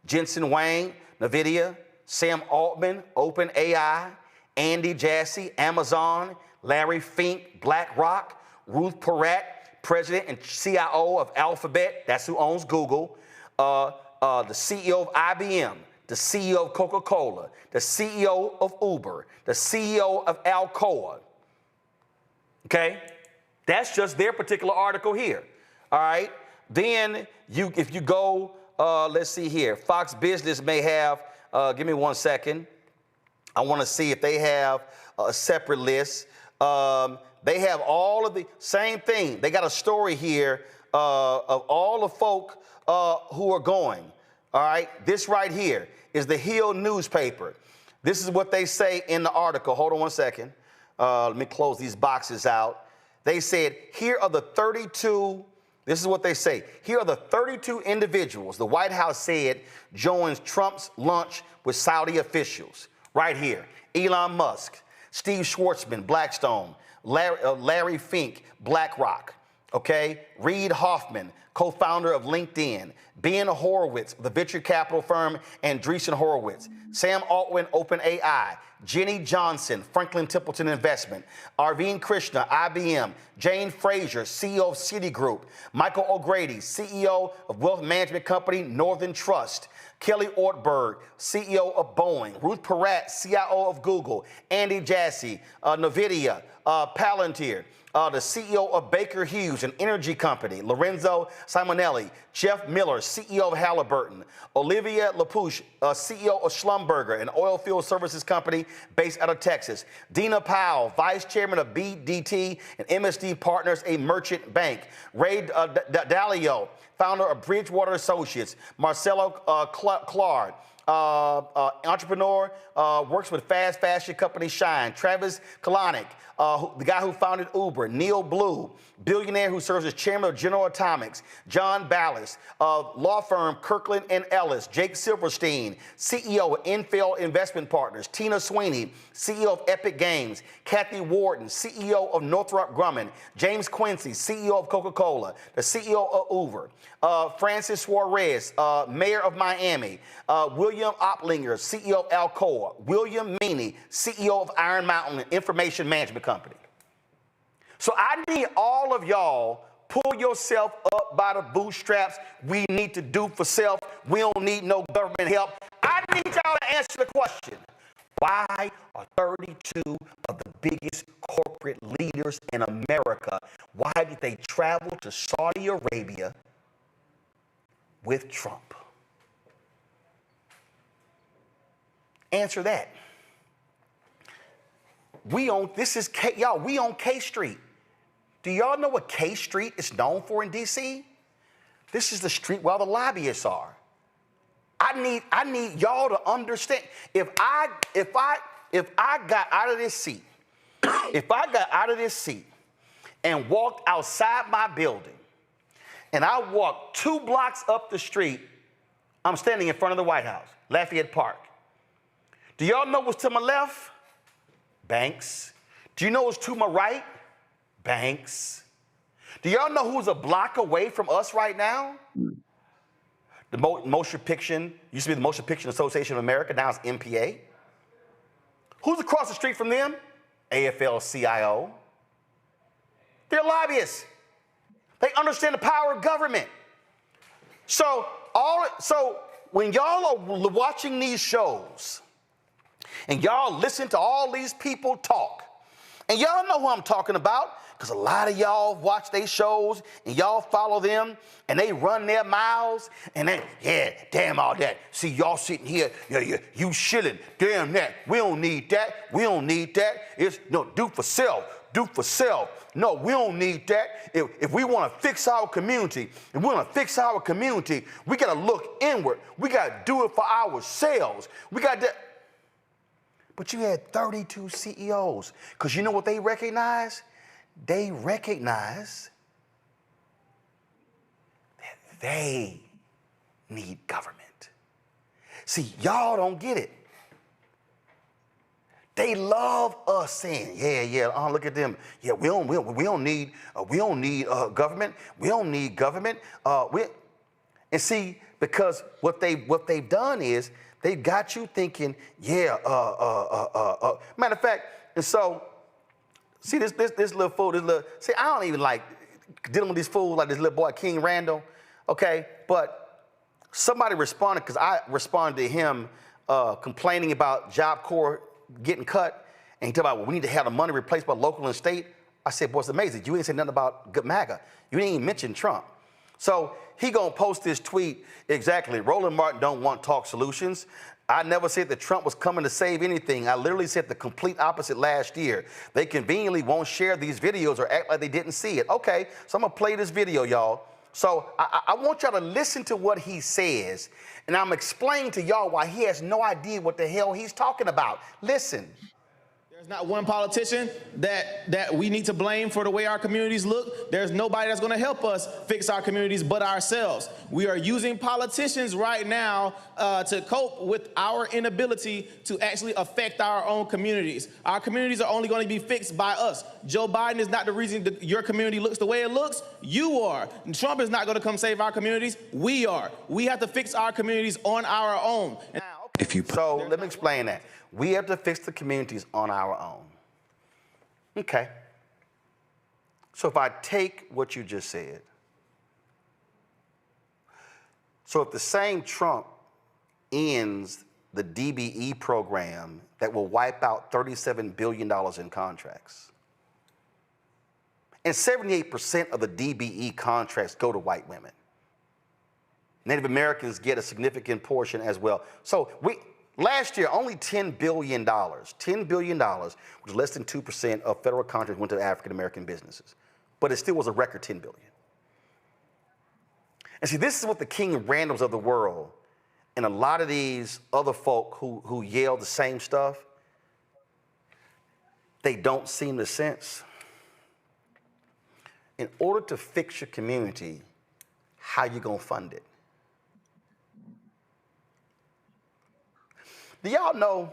[SPEAKER 7] Jensen Huang, NVIDIA, Sam Altman, OpenAI, Andy Jassy, Amazon, Larry Fink, BlackRock, Ruth Porat, President and CIO of Alphabet, that's who owns Google, the CEO of IBM, the CEO of Coca-Cola, the CEO of Uber, the CEO of Alcoa. Okay? That's just their particular article here. All right? Then if you go, let's see here. Fox Business may have, give me 1 second. I want to see if they have a separate list. they have all of the same thing. They got a story here of all the folk who are going. All right, this right here is the Hill newspaper. This is what they say in the article. Hold on one second. Let me close these boxes out. They said, here are the 32, this is what they say. Here are the 32 individuals the White House said joins Trump's lunch with Saudi officials. Right here, Elon Musk, Steve Schwarzman, Blackstone, Larry Fink, BlackRock, okay? Reid Hoffman, co-founder of LinkedIn, Ben Horowitz, the venture capital firm Andreessen Horowitz, Sam Altman, OpenAI, Jenny Johnson, Franklin Templeton Investment, Arvind Krishna, IBM, Jane Fraser, CEO of Citigroup, Michael O'Grady, CEO of wealth management company Northern Trust, Kelly Ortberg, CEO of Boeing, Ruth Porat, CIO of Google, Andy Jassy, NVIDIA, Palantir, the CEO of Baker Hughes, an energy company, Lorenzo Simonelli, Jeff Miller, CEO of Halliburton, Olivia Lapouche, CEO of Schlumberger, an oil field services company based out of Texas, Dina Powell, Vice Chairman of BDT and MSD Partners, a merchant bank, Ray Dalio, founder of Bridgewater Associates, Marcelo Clark, entrepreneur, works with fast fashion company Shine, Travis Kalanick, the guy who founded Uber, Neil Blue, billionaire who serves as chairman of General Atomics, John Ballas, law firm Kirkland & Ellis, Jake Silverstein, CEO of Infel Investment Partners, Tina Sweeney, CEO of Epic Games, Kathy Warden, CEO of Northrop Grumman, James Quincy, CEO of Coca-Cola, the CEO of Uber, Francis Suarez, mayor of Miami, William Oplinger, CEO of Alcoa, William Meany, CEO of Iron Mountain, an information management company. So I need all of y'all, pull yourself up by the bootstraps. We need to do for self. We don't need no government help. I need y'all to answer the question. Why are 32 of the biggest corporate leaders in America, why did they travel to Saudi Arabia with Trump? Answer that. We on K Street. Do y'all know what K Street is known for in D.C.? This is the street where all the lobbyists are. I need y'all to understand. If I got out of this seat, and walked outside my building, and I walked 2 blocks up the street, I'm standing in front of the White House, Lafayette Park. Do y'all know what's to my left? Banks. Do you know what's to my right? Banks. Do y'all know who's a block away from us right now? The Motion Picture, used to be the Motion Picture Association of America, now it's MPA. Who's across the street from them? AFL-CIO. They're lobbyists. They understand the power of government. So when y'all are watching these shows, and y'all listen to all these people talk, and y'all know who I'm talking about, because a lot of y'all watch their shows, and y'all follow them, and they run their mouths, and they, yeah, damn all that. See, y'all sitting here, yeah, you shilling, damn that. We don't need that. We don't need that. It's, no, do for self. Do for self. No, we don't need that. If we want to fix our community, we got to look inward. We got to do it for ourselves. We got to. But you had 32 CEOs, because you know what they recognize? They recognize that they need government. See, y'all don't get it. They love us saying, yeah, look at them. Yeah, we don't need government. We don't need government. And see, because what they've done is they've got you thinking, matter of fact, and so see this little fool, see, I don't even like dealing with these fools like this little boy King Randall, okay? But somebody responded, because I responded to him complaining about Job Corps getting cut, and he talked about, well, we need to have the money replaced by local and state. I said, boy, it's amazing. You ain't said nothing about good MAGA. You didn't even mention Trump. So he gonna post this tweet, exactly, Roland Martin don't want talk solutions. I never said that Trump was coming to save anything. I literally said the complete opposite last year. They conveniently won't share these videos or act like they didn't see it. Okay, so I'm gonna play this video, y'all. So I want y'all to listen to what he says, and I'm explaining to y'all why he has no idea what the hell he's talking about. Listen.
[SPEAKER 17] There's not one politician that we need to blame for the way our communities look. There's nobody that's going to help us fix our communities but ourselves. We are using politicians right now to cope with our inability to actually affect our own communities. Our communities are only going to be fixed by us. Joe Biden is not the reason that your community looks the way it looks. You are. And Trump is not going to come save our communities. We are. We have to fix our communities on our own.
[SPEAKER 7] So let me explain that. We have to fix the communities on our own. Okay. So if I take what you just said, so if the same Trump ends the DBE program that will wipe out $37 billion in contracts, and 78% of the DBE contracts go to white women. Native Americans get a significant portion as well. So last year, only $10 billion, which is less than 2% of federal contracts went to African-American businesses. But it still was a record $10 billion. And see, this is what the King Randoms of the world and a lot of these other folk who yell the same stuff, they don't seem to sense. In order to fix your community, how you gonna fund it? Do y'all know?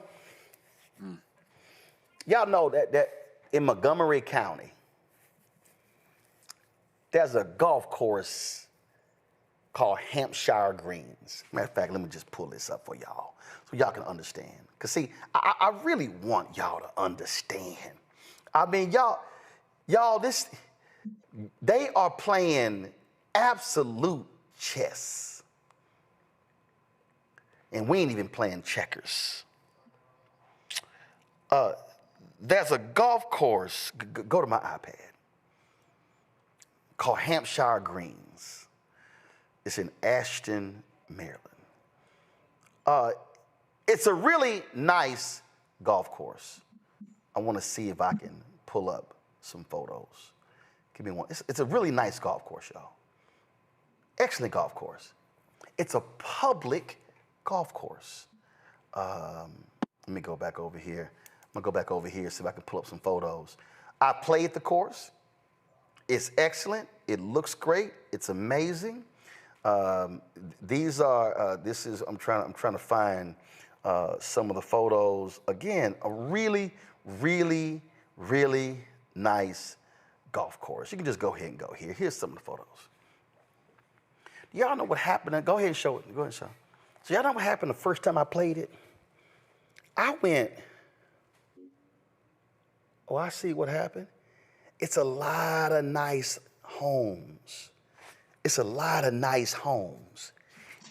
[SPEAKER 7] Y'all know that in Montgomery County, there's a golf course called Hampshire Greens. Matter of fact, let me just pull this up for y'all so y'all can understand. Because see, I really want y'all to understand. I mean, they are playing absolute chess. And we ain't even playing checkers. There's a golf course, go to my iPad, called Hampshire Greens. It's in Ashton, Maryland. It's a really nice golf course. I want to see if I can pull up some photos. Give me one. It's a really nice golf course, y'all. Excellent golf course. It's a public golf course. Let me go back over here. I'm gonna go back over here, see if I can pull up some photos. I played the course. It's excellent. It looks great. It's amazing. I'm trying to find some of the photos. Again, a really, really, really nice golf course. You can just go ahead and go here. Here's some of the photos. Do y'all know what happened? Go ahead and show it. Go ahead and show it. So y'all know what happened the first time I played it? I went, oh, I see what happened. It's a lot of nice homes. It's a lot of nice homes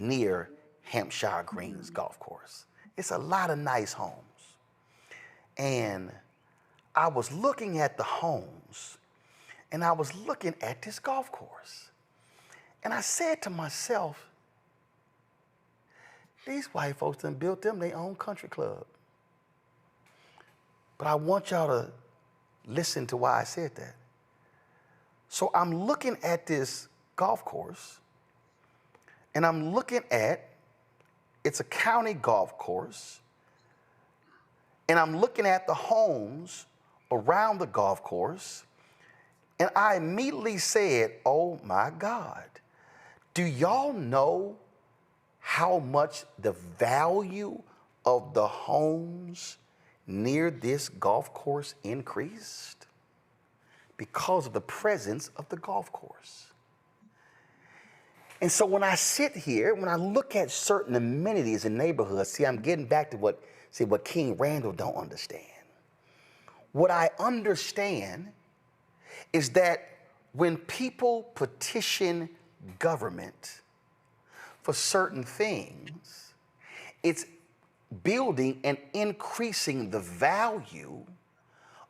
[SPEAKER 7] near Hampshire Greens Golf Course. It's a lot of nice homes. And I was looking at the homes, and I was looking at this golf course. And I said to myself, these white folks done built them their own country club. But I want y'all to listen to why I said that. So I'm looking at this golf course, and I'm looking at, it's a county golf course, and I'm looking at the homes around the golf course, and I immediately said, oh my God, do y'all know how much the value of the homes near this golf course increased? Because of the presence of the golf course. And so when I sit here, when I look at certain amenities in neighborhoods, see, I'm getting back to what King Randall don't understand. What I understand is that when people petition government for certain things, it's building and increasing the value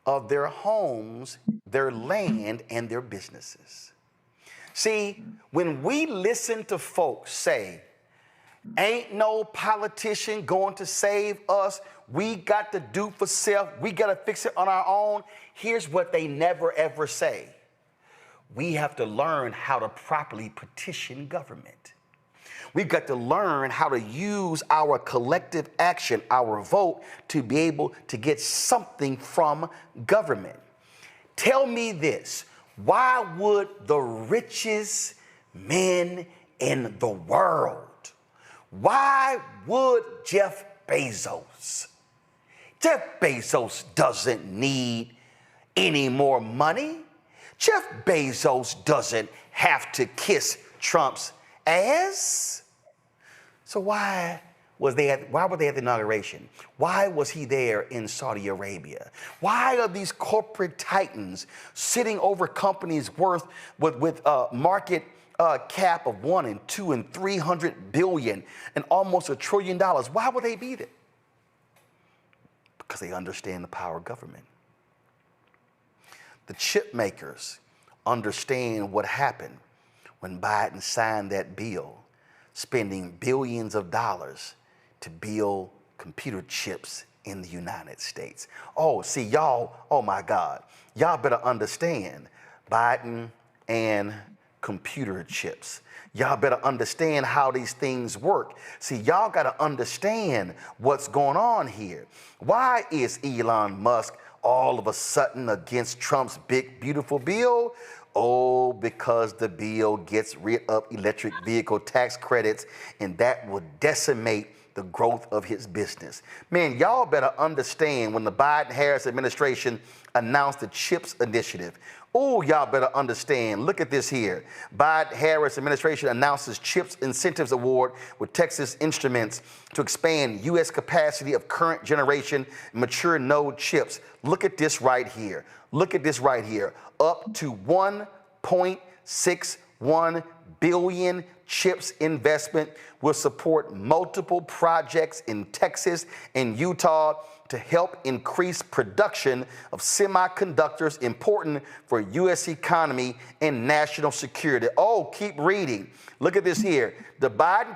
[SPEAKER 7] of their homes, their land, and their businesses. See, when we listen to folks say, Ain't no politician going to save us. We got to do for self. We got to fix it on our own. Here's what they never, ever say. We have to learn how to properly petition government. We've got to learn how to use our collective action, our vote, to be able to get something from government. Tell me this, why would the richest men in the world, why would Jeff Bezos doesn't need any more money. Jeff Bezos doesn't have to kiss Trump's ass. So why were they at the inauguration? Why was he there in Saudi Arabia? Why are these corporate titans sitting over companies worth with market cap of 1 and 2 and 300 billion and almost $1 trillion? Why would they be there? Because they understand the power of government. The chip makers understand what happened when Biden signed that bill, spending billions of dollars to build computer chips in the United States. Oh, see, y'all, oh my God, y'all better understand Biden and computer chips. Y'all better understand how these things work. See, y'all got to understand what's going on here. Why is Elon Musk all of a sudden against Trump's big, beautiful bill? Oh, because the bill gets rid of electric vehicle tax credits, and that will decimate the growth of his business. Man, y'all better understand when the Biden-Harris administration announced the CHIPS initiative. Oh, y'all better understand. Look at this here. Biden-Harris administration announces CHIPS incentives award with Texas Instruments to expand U.S. capacity of current generation mature node chips. Look at this right here. Look at this right here. Up to $1.61 billion CHIPS investment will support multiple projects in Texas and Utah to help increase production of semiconductors important for U.S. economy and national security. Oh, keep reading. Look at this here. The Biden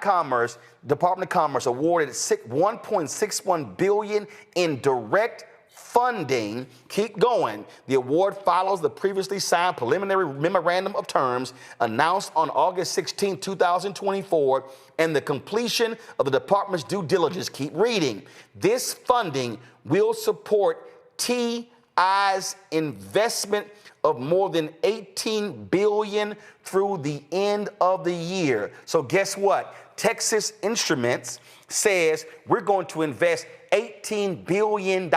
[SPEAKER 7] Department of Commerce awarded $1.61 billion in direct funding. Keep going. The award follows the previously signed preliminary memorandum of terms announced on August 16, 2024, and the completion of the department's due diligence. Keep reading. This funding will support TI's investment of more than $18 billion through the end of the year. So guess what? Texas Instruments says we're going to invest $18 billion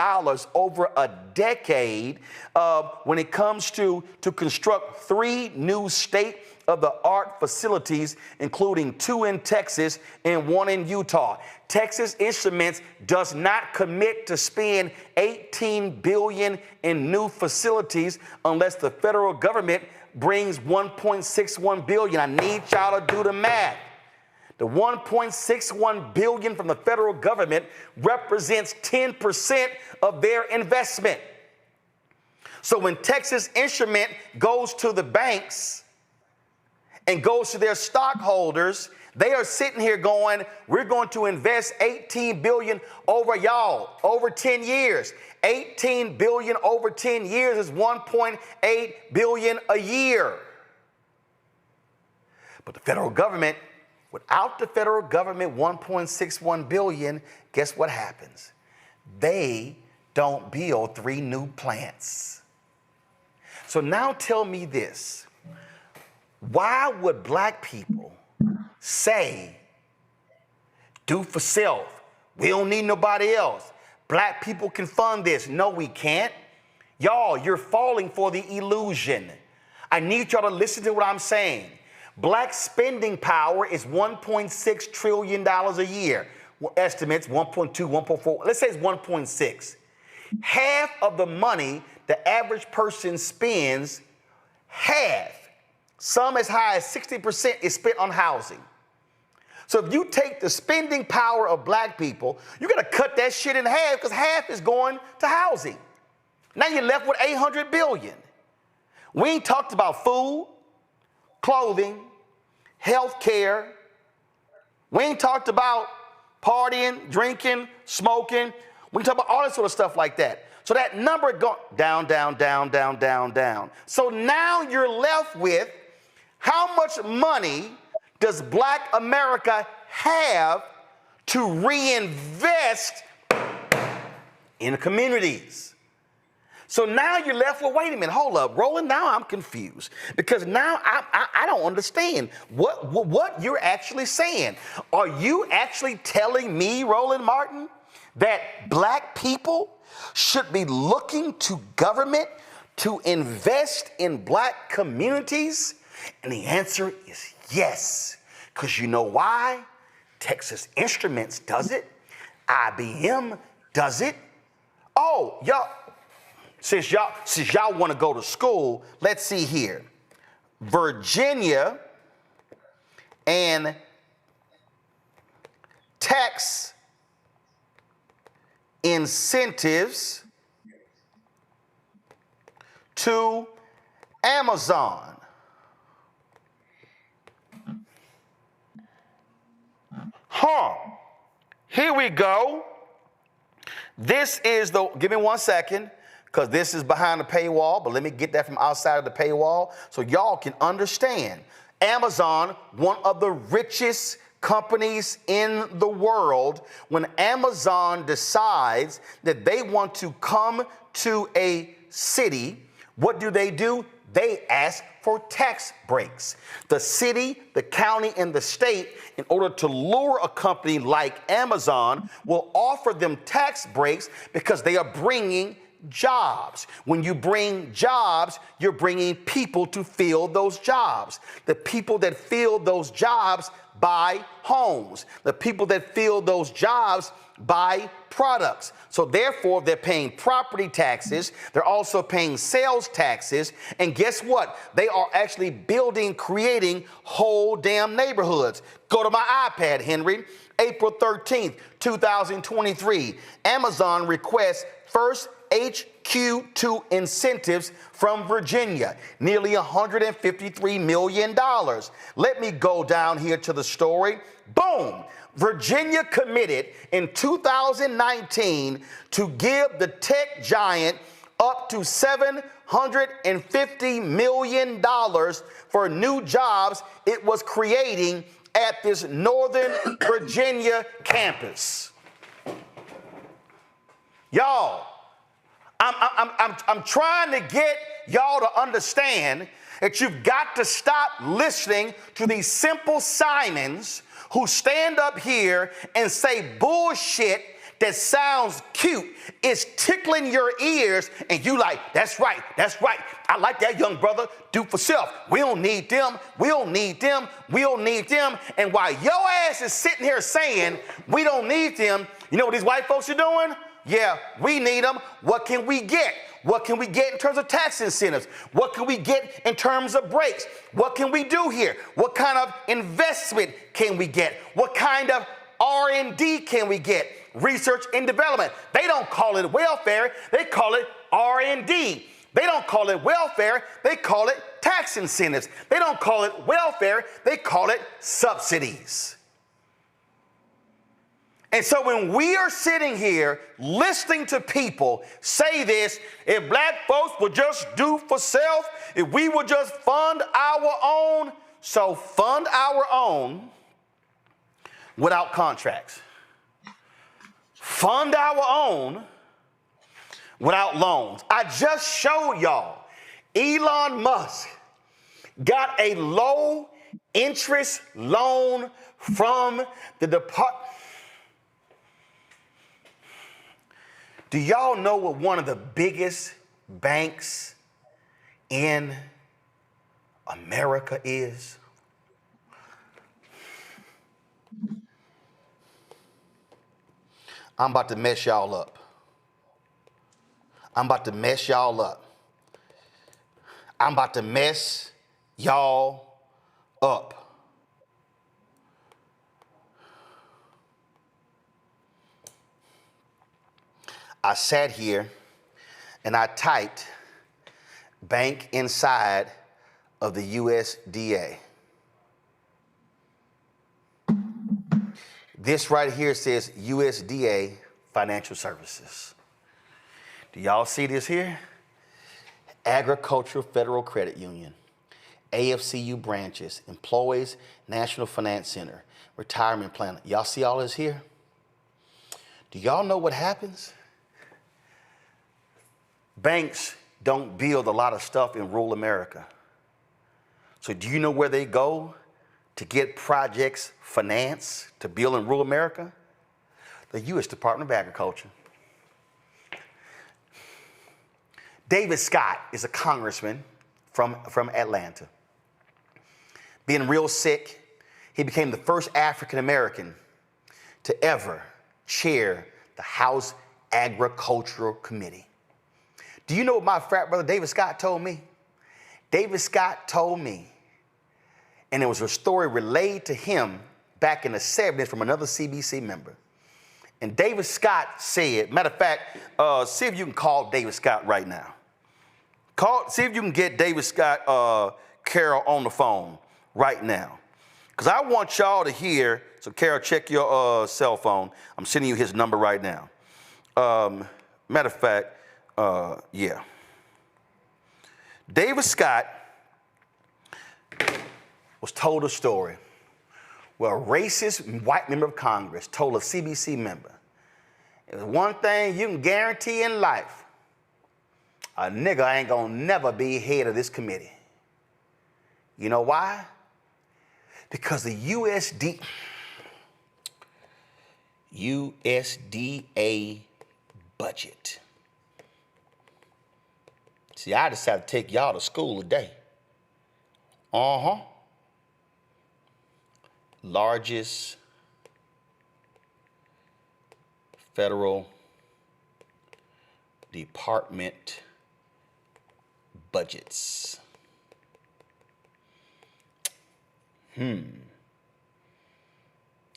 [SPEAKER 7] over a decade when it comes to construct 3 new state-of-the-art facilities, including 2 in Texas and 1 in Utah. Texas Instruments does not commit to spend $18 billion in new facilities unless the federal government brings $1.61 billion. I need y'all to do the math. The $1.61 billion from the federal government represents 10% of their investment. So when Texas Instrument goes to the banks and goes to their stockholders, they are sitting here going, we're going to invest $18 billion over 10 years. $18 billion over 10 years is $1.8 billion a year. But the federal government, without the federal government $1.61 billion, guess what happens? They don't build 3 new plants. So now tell me this. Why would black people say, do for self? We don't need nobody else. Black people can fund this. No, we can't. Y'all, you're falling for the illusion. I need y'all to listen to what I'm saying. Black spending power is $1.6 trillion a year. Estimates 1.2, 1.4, let's say it's 1.6. Half of the money the average person spends, half, some as high as 60% is spent on housing. So if you take the spending power of black people, you gotta cut that shit in half because half is going to housing. Now you're left with $800 billion. We ain't talked about food, clothing, health care, We ain't talked about partying, drinking, smoking. We talk about all that sort of stuff like that. So that number go down, down, down, down, down, down. So now you're left with how much money does Black America have to reinvest in the communities? So now you're left with, wait a minute, hold up, Roland, now I'm confused. Because now I don't understand what you're actually saying. Are you actually telling me, Roland Martin, that Black people should be looking to government to invest in Black communities? And the answer is yes. Because you know why? Texas Instruments does it. IBM does it. Oh, y'all. Since y'all want to go to school, let's see here. Virginia and tax incentives to Amazon. Here we go. This is the, give me 1 second, because this is behind the paywall, but let me get that from outside of the paywall so y'all can understand. Amazon, one of the richest companies in the world, when Amazon decides that they want to come to a city, what do? They ask for tax breaks. The city, the county, and the state, in order to lure a company like Amazon, will offer them tax breaks because they are bringing jobs. When you bring jobs, you're bringing people to fill those jobs. The people that fill those jobs buy homes. The people that fill those jobs buy products. So therefore, they're paying property taxes. They're also paying sales taxes. And guess what? They are actually creating whole damn neighborhoods. Go to my iPad, Henry. April 13th, 2023. Amazon requests first HQ2 incentives from Virginia, nearly $153 million. Let me go down here to the story. Boom! Virginia committed in 2019 to give the tech giant up to $750 million for new jobs it was creating at this Northern Virginia campus. Y'all, I'm trying to get y'all to understand that you've got to stop listening to these simple Simons who stand up here and say bullshit that sounds cute, is tickling your ears, and you like, that's right, I like that young brother, do for self. We don't need them, we don't need them. And while your ass is sitting here saying we don't need them, you know what these white folks are doing? Yeah, we need them. What can we get? What can we get in terms of tax incentives? What can we get in terms of breaks? What can we do here? What kind of investment can we get? What kind of R&D can we get? Research and development. They don't call it welfare. They call it R&D. They don't call it welfare. They call it tax incentives. They don't call it welfare. They call it subsidies. And so when we are sitting here listening to people say this, if Black folks would just do for self, if we would just fund our own, so fund our own without contracts. Fund our own without loans. I just showed y'all Elon Musk got a low interest loan from the Department. Do y'all know what one of the biggest banks in America is? I'm about to mess y'all up. I'm about to mess y'all up. I sat here and I typed bank inside of the USDA. This right here says USDA Financial Services. Do y'all see this here? Agricultural Federal Credit Union, AFCU branches, Employees National Finance Center, Retirement Plan. Y'all see all this here? Do y'all know what happens? Banks don't build a lot of stuff in rural America. So do you know where they go to get projects financed to build in rural America? The U.S. Department of Agriculture. David Scott is a congressman from Atlanta. Being real sick, he became the first African American to ever chair the House Agricultural Committee. Do you know what my frat brother David Scott told me? David Scott told me, and it was a story relayed to him back in the 70s from another CBC member. And David Scott said, matter of fact, see if you can call David Scott right now. See if you can get David Scott, Carol, on the phone right now. Because I want y'all to hear, so Carol, check your cell phone. I'm sending you his number right now. Matter of fact, yeah. David Scott was told a story where a racist white member of Congress told a CBC member, there's one thing you can guarantee in life, a nigga ain't gonna never be head of this committee. You know why? Because the USDA budget. See, I decided to take y'all to school today. Largest federal department budgets. Now,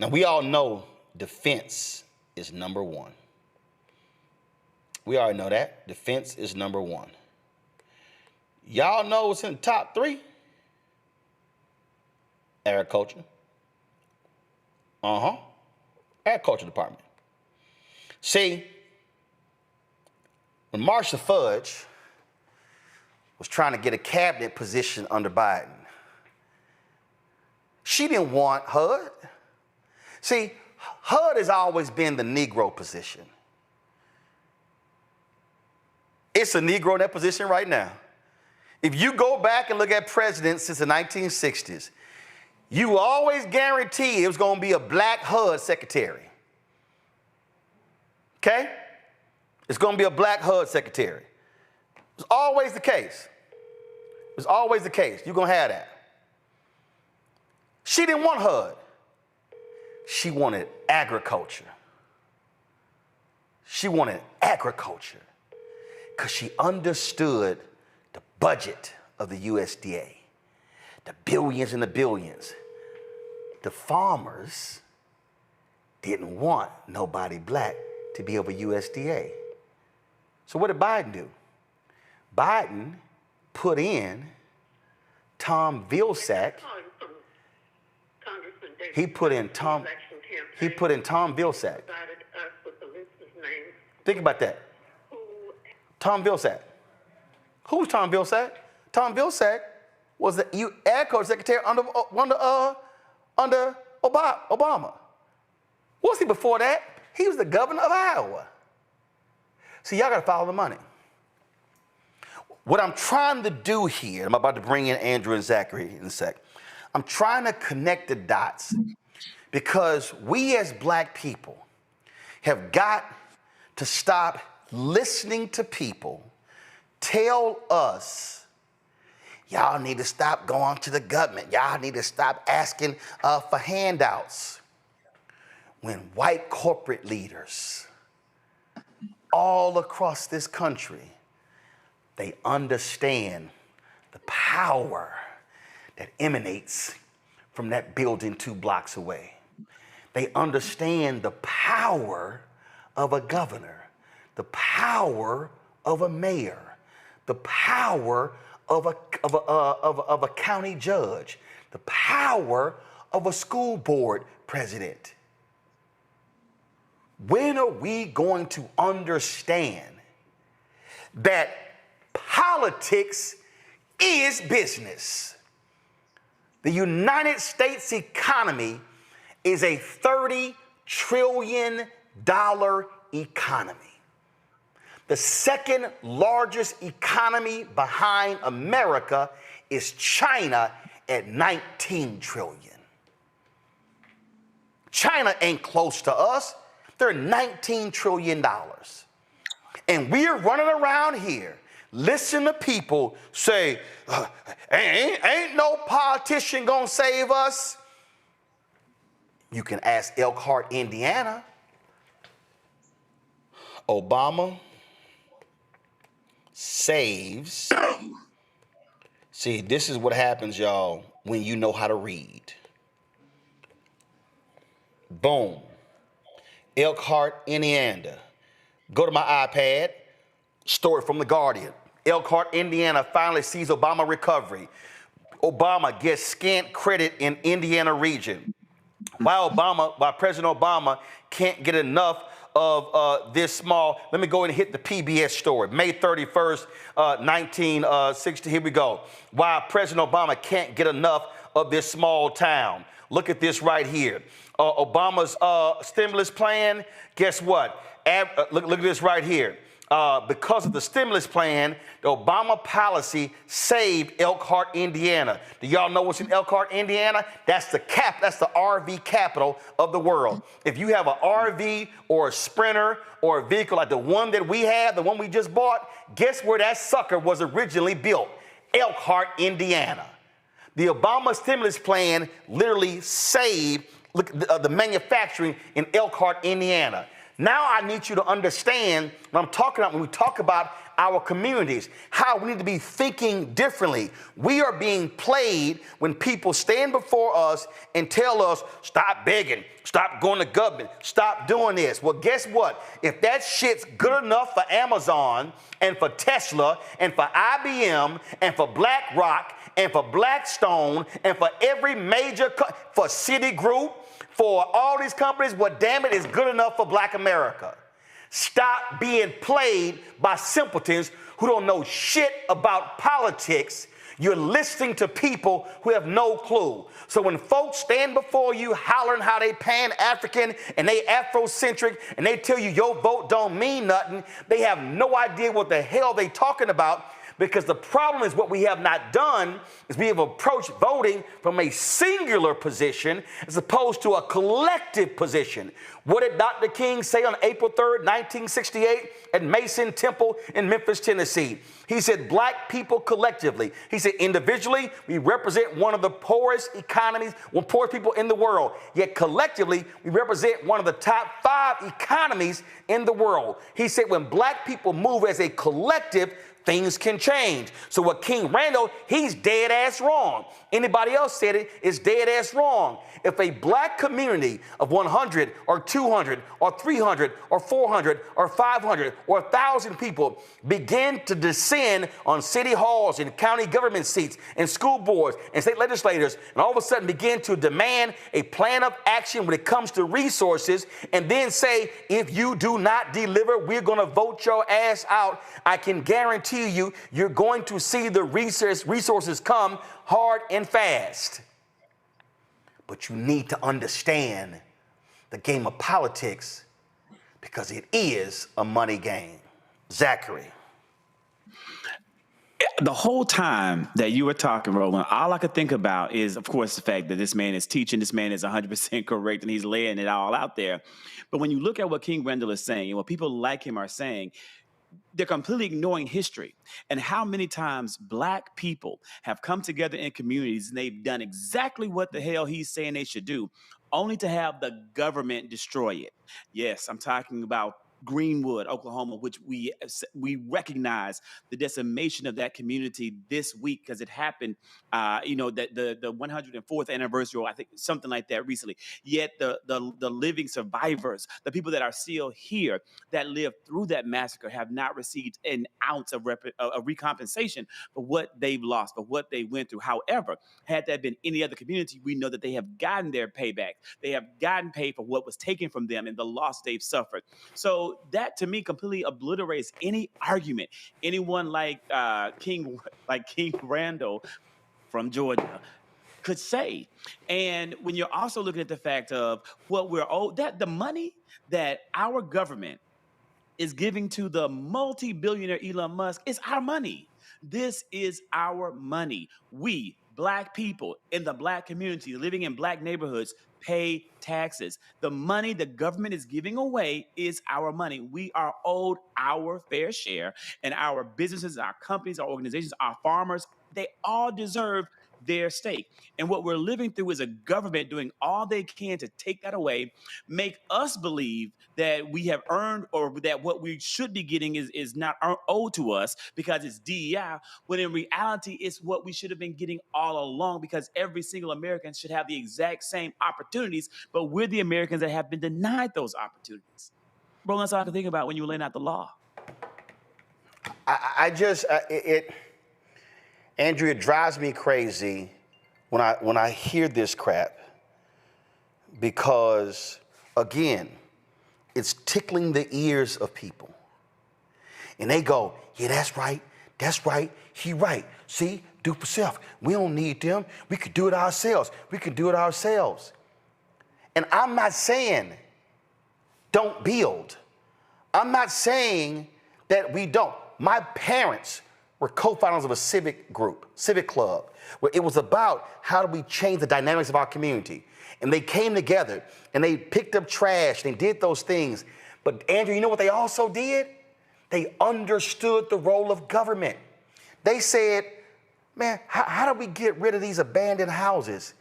[SPEAKER 7] we all know defense is number one. We already know that. Defense is number one. Y'all know what's in the top three? Agriculture. Agriculture department. See, when Marcia Fudge was trying to get a cabinet position under Biden, she didn't want HUD. See, HUD has always been the Negro position. It's a Negro in that position right now. If you go back and look at presidents since the 1960s, you always guarantee it was going to be a black HUD secretary. Okay? It's going to be a black HUD secretary. It's always the case. It's always the case. You're going to have that. She didn't want HUD. She wanted agriculture. She wanted agriculture because she understood the budget of the USDA, the billions and the billions. The farmers didn't want nobody black to be over USDA. So what did Biden do? Biden put in Tom Vilsack. He put in Tom Vilsack. Think about that. Tom Vilsack. Who's Tom Vilsack? Tom Vilsack was the Agriculture Secretary under Obama. What was he before that? He was the governor of Iowa. See, y'all gotta follow the money. What I'm trying to do here, I'm about to bring in Andrew and Zachary in a sec. I'm trying to connect the dots because we as black people have got to stop listening to people tell us, y'all need to stop going to the government. Y'all need to stop asking for handouts. When white corporate leaders all across this country, they understand the power that emanates from that building 2 blocks away. They understand the power of a governor, the power of a mayor, the power of a county judge, the power of a school board president. When are we going to understand that politics is business? The United States economy is a $30 trillion economy. The second largest economy behind America is China at 19 trillion. China ain't close to us. They're $19 trillion. And we're running around here, listen to people say, ain't no politician gonna save us. You can ask Elkhart, Indiana. Obama saves. See, this is what happens, y'all, when you know how to read. Boom. Elkhart, Indiana. Go to my iPad. Story from The Guardian. Elkhart, Indiana finally sees Obama recovery. Obama gets scant credit in Indiana region. Why President Obama can't get enough of this small. Let me go ahead and hit the PBS story. May 31st, 1960. Here we go. Why President Obama can't get enough of this small town. Look at this right here. Obama's stimulus plan, guess what? Look at this right here. Because of the stimulus plan, the Obama policy saved Elkhart, Indiana. Do y'all know what's in Elkhart, Indiana? That's the RV capital of the world. If you have an RV or a Sprinter or a vehicle like the one that we have, the one we just bought, guess where that sucker was originally built? Elkhart, Indiana. The Obama stimulus plan literally saved the manufacturing in Elkhart, Indiana. Now I need you to understand what I'm talking about when we talk about our communities, how we need to be thinking differently. We are being played when people stand before us and tell us, stop begging, stop going to government, stop doing this. Well, guess what? If that shit's good enough for Amazon and for Tesla and for IBM and for BlackRock and for Blackstone and for every major, for Citigroup, for all these companies, well, damn it, it's good enough for Black America. Stop being played by simpletons who don't know shit about politics. You're listening to people who have no clue. So when folks stand before you hollering how they Pan-African and they Afrocentric and they tell you your vote don't mean nothing, they have no idea what the hell they talking about. Because the problem is what we have not done is we have approached voting from a singular position as opposed to a collective position. What did Dr. King say on April 3rd, 1968 at Mason Temple in Memphis, Tennessee? He said, Black people collectively. He said, individually, we represent one of the poorest economies, one poorest people in the world. Yet collectively, we represent one of the top 5 economies in the world. He said, when Black people move as a collective, things can change. So what King Randall, he's dead ass wrong. Anybody else said it, it's dead ass wrong. If a Black community of 100 or 200 or 300 or 400 or 500 or 1,000 people begin to descend on city halls and county government seats and school boards and state legislators and all of a sudden begin to demand a plan of action when it comes to resources and then say, if you do not deliver, we're going to vote your ass out, I can guarantee you, you're going to see the resources come hard and fast. But you need to understand the game of politics because it is a money game. Zachary.
[SPEAKER 15] The whole time that you were talking, Roland, all I could think about is, of course, the fact that this man is teaching, this man is 100% correct, and he's laying it all out there. But when you look at what King Randall is saying and what people like him are saying, they're completely ignoring history and how many times Black people have come together in communities and they've done exactly what the hell he's saying they should do, only to have the government destroy it. Yes, I'm talking about Greenwood, Oklahoma, which we recognize the decimation of that community this week because it happened, that the 104th anniversary, or I think something like that recently. Yet the living survivors, the people that are still here that lived through that massacre, have not received an ounce of recompensation for what they've lost, for what they went through. However, had that been any other community, we know that they have gotten their payback. They have gotten paid for what was taken from them and the loss they've suffered. So that, to me, completely obliterates any argument anyone like King Randall from Georgia could say. And when you're also looking at the fact of what we're owed, that the money that our government is giving to the multi-billionaire Elon Musk is our money. This is our money. We, Black people in the Black community living in Black neighborhoods, pay taxes. The money the government is giving away is our money. We are owed our fair share, and our businesses, our companies, our organizations, our farmers, they all deserve their stake. And what we're living through is a government doing all they can to take that away, make us believe that we have earned, or that what we should be getting is not owed to us because it's DEI, when in reality it's what we should have been getting all along, because every single American should have the exact same opportunities, but we're the Americans that have been denied those opportunities. Roland, that's all I can think about when you were laying out the law.
[SPEAKER 7] Andrew, it drives me crazy when I hear this crap, because, again, it's tickling the ears of people. And they go, yeah, that's right, he right. See, do for self. We don't need them. We could do it ourselves. And I'm not saying don't build. I'm not saying that we don't. My parents were co-founders of a civic club, where it was about how do we change the dynamics of our community. And they came together and they picked up trash and they did those things. But Andrew, you know what they also did? They understood the role of government. They said, man, how do we get rid of these abandoned houses?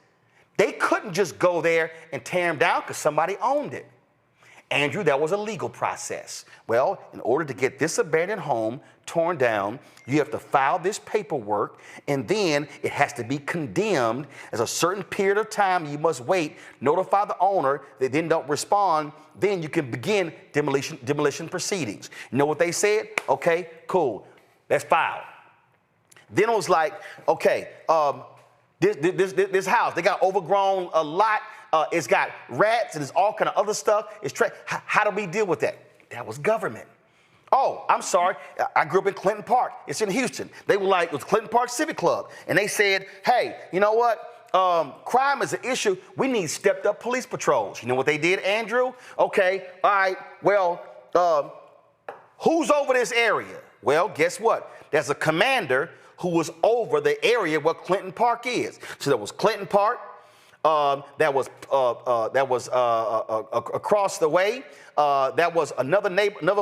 [SPEAKER 7] They couldn't just go there and tear them down because somebody owned it. Andrew, that was a legal process. Well, in order to get this abandoned home torn down, you have to file this paperwork, and then it has to be condemned. As a certain period of time you must wait, notify the owner. They then don't respond. Then you can begin demolition proceedings. You know what they said? Okay, cool, let's file. Then it was like, okay, this house, they got overgrown a lot. It's got rats and there's all kind of other stuff. How do we deal with that? That was government. Oh, I'm sorry. I grew up in Clinton Park. It's in Houston. They were like, it was Clinton Park Civic Club. And they said, hey, you know what? Crime is an issue. We need stepped up police patrols. You know what they did, Andrew? Okay, all right, well, who's over this area? Well, guess what? There's a commander who was over the area where Clinton Park is. So there was Clinton Park. That was across the way. That was another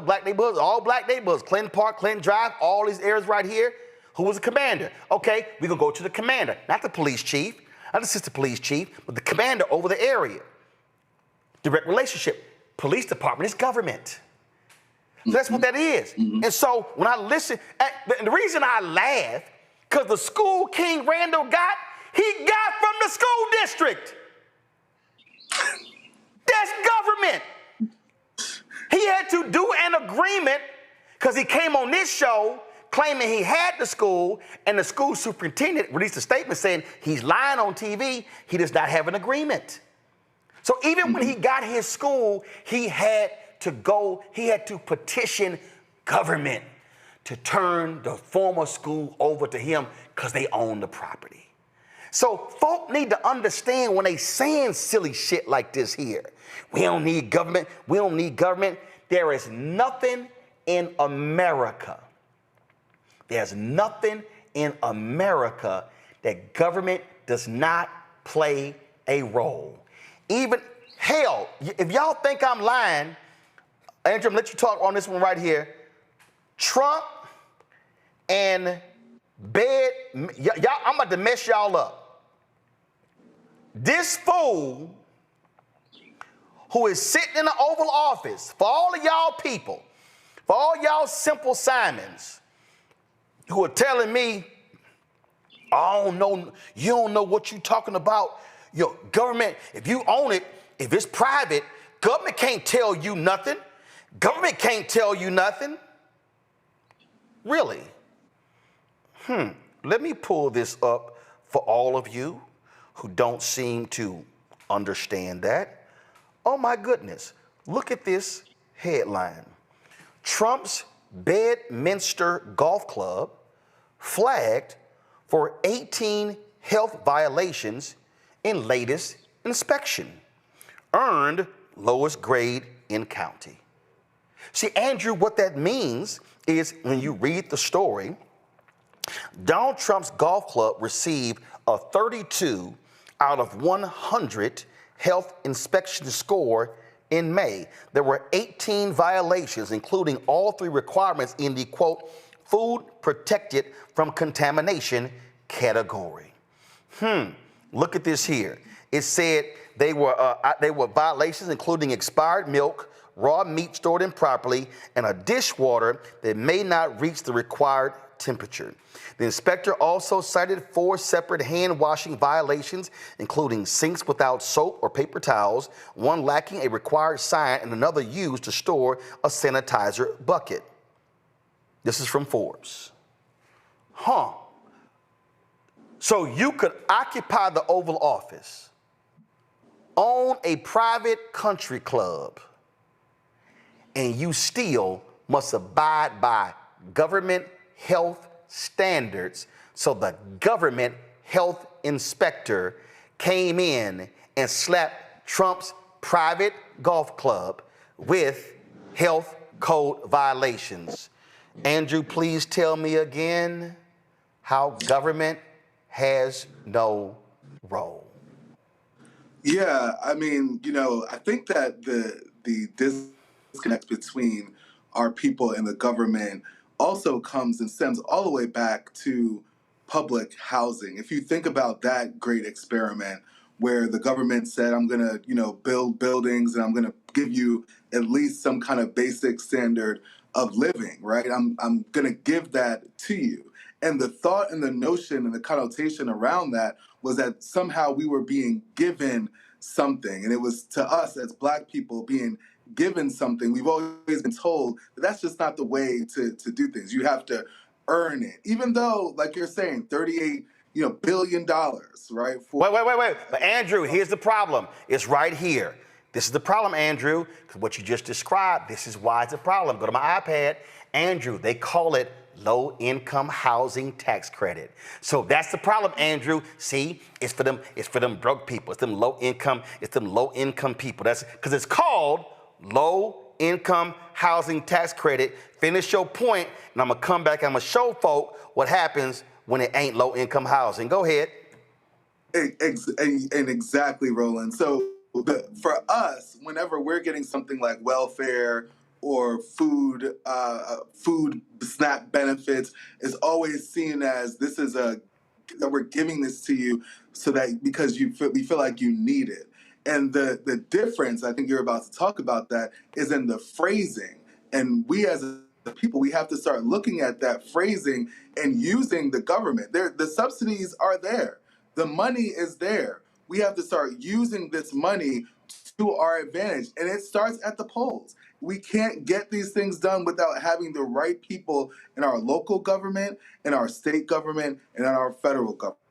[SPEAKER 7] Black neighborhood, all Black neighborhoods, Clinton Park, Clinton Drive, all these areas right here. Who was the commander? Okay, we gonna go to the commander, not the police chief, not the assistant police chief, but the commander over the area. Direct relationship. Police department is government. So that's what that is. And so when I listen, the reason I laugh, because the school King Randall got, he got from the school district. That's government. He had to do an agreement because he came on this show claiming he had the school, and the school superintendent released a statement saying he's lying on TV. He does not have an agreement. So even when he got his school, he had to petition government to turn the former school over to him because they own the property. So folk need to understand when they saying silly shit like this here. We don't need government. We don't need government. There is nothing in America. There's nothing in America that government does not play a role. Even, hell, if y'all think I'm lying, Andrew, I'm gonna let you talk on this one right here. Trump and y'all, I'm about to mess y'all up. This fool who is sitting in the Oval Office, for all of y'all people, for all y'all simple Simons who are telling me, I don't know, you don't know what you're talking about. Your government, if you own it, if it's private, government can't tell you nothing. Government can't tell you nothing. Really? Let me pull this up for all of you who don't seem to understand that. Oh my goodness, look at this headline. Trump's Bedminster Golf Club flagged for 18 health violations in latest inspection. Earned lowest grade in county. See, Andrew, what that means is when you read the story, Donald Trump's golf club received a 32 out of 100 health inspection score in May. There were 18 violations, including all 3 requirements in the, quote, food protected from contamination category. Look at this here. It said they were violations including expired milk, raw meat stored improperly, and a dishwater that may not reach the required temperature. The inspector also cited 4 separate hand washing violations, including sinks without soap or paper towels, one lacking a required sign, and another used to store a sanitizer bucket. This is from Forbes. So you could occupy the Oval Office, own a private country club, and you still must abide by government health standards. So the government health inspector came in and slapped Trump's private golf club with health code violations. Andrew, please tell me again how government has no role.
[SPEAKER 16] Yeah, I mean, I think that the disconnect between our people and the government also comes and stems all the way back to public housing. If you think about that great experiment where the government said, I'm going to, build buildings and I'm going to give you at least some kind of basic standard of living, right? I'm going to give that to you. And the thought and the notion and the connotation around that was that somehow we were being given something. And it was to us as Black people being given something. We've always been told that that's just not the way to do things. You have to earn it. Even though, like you're saying, $38 billion, right?
[SPEAKER 7] Wait. But Andrew, here's the problem. It's right here. This is the problem, Andrew, because what you just described, this is why it's a problem. Go to my iPad. Andrew, they call it low-income housing tax credit. So that's the problem, Andrew. See, it's for them broke people. It's them low-income people. That's because it's called low-income housing tax credit. Finish your point, and I'm gonna come back. I'm gonna show folk what happens when it ain't low-income housing. Go ahead.
[SPEAKER 16] And exactly, Roland. So for us, whenever we're getting something like welfare or food SNAP benefits, is always seen as this is that we're giving this to you so that because we feel like you need it. And the difference, I think you're about to talk about that, is in the phrasing. And we as the people, we have to start looking at that phrasing and using the government. The subsidies are there. The money is there. We have to start using this money to our advantage. And it starts at the polls. We can't get these things done without having the right people in our local government, in our state government, and in our federal government.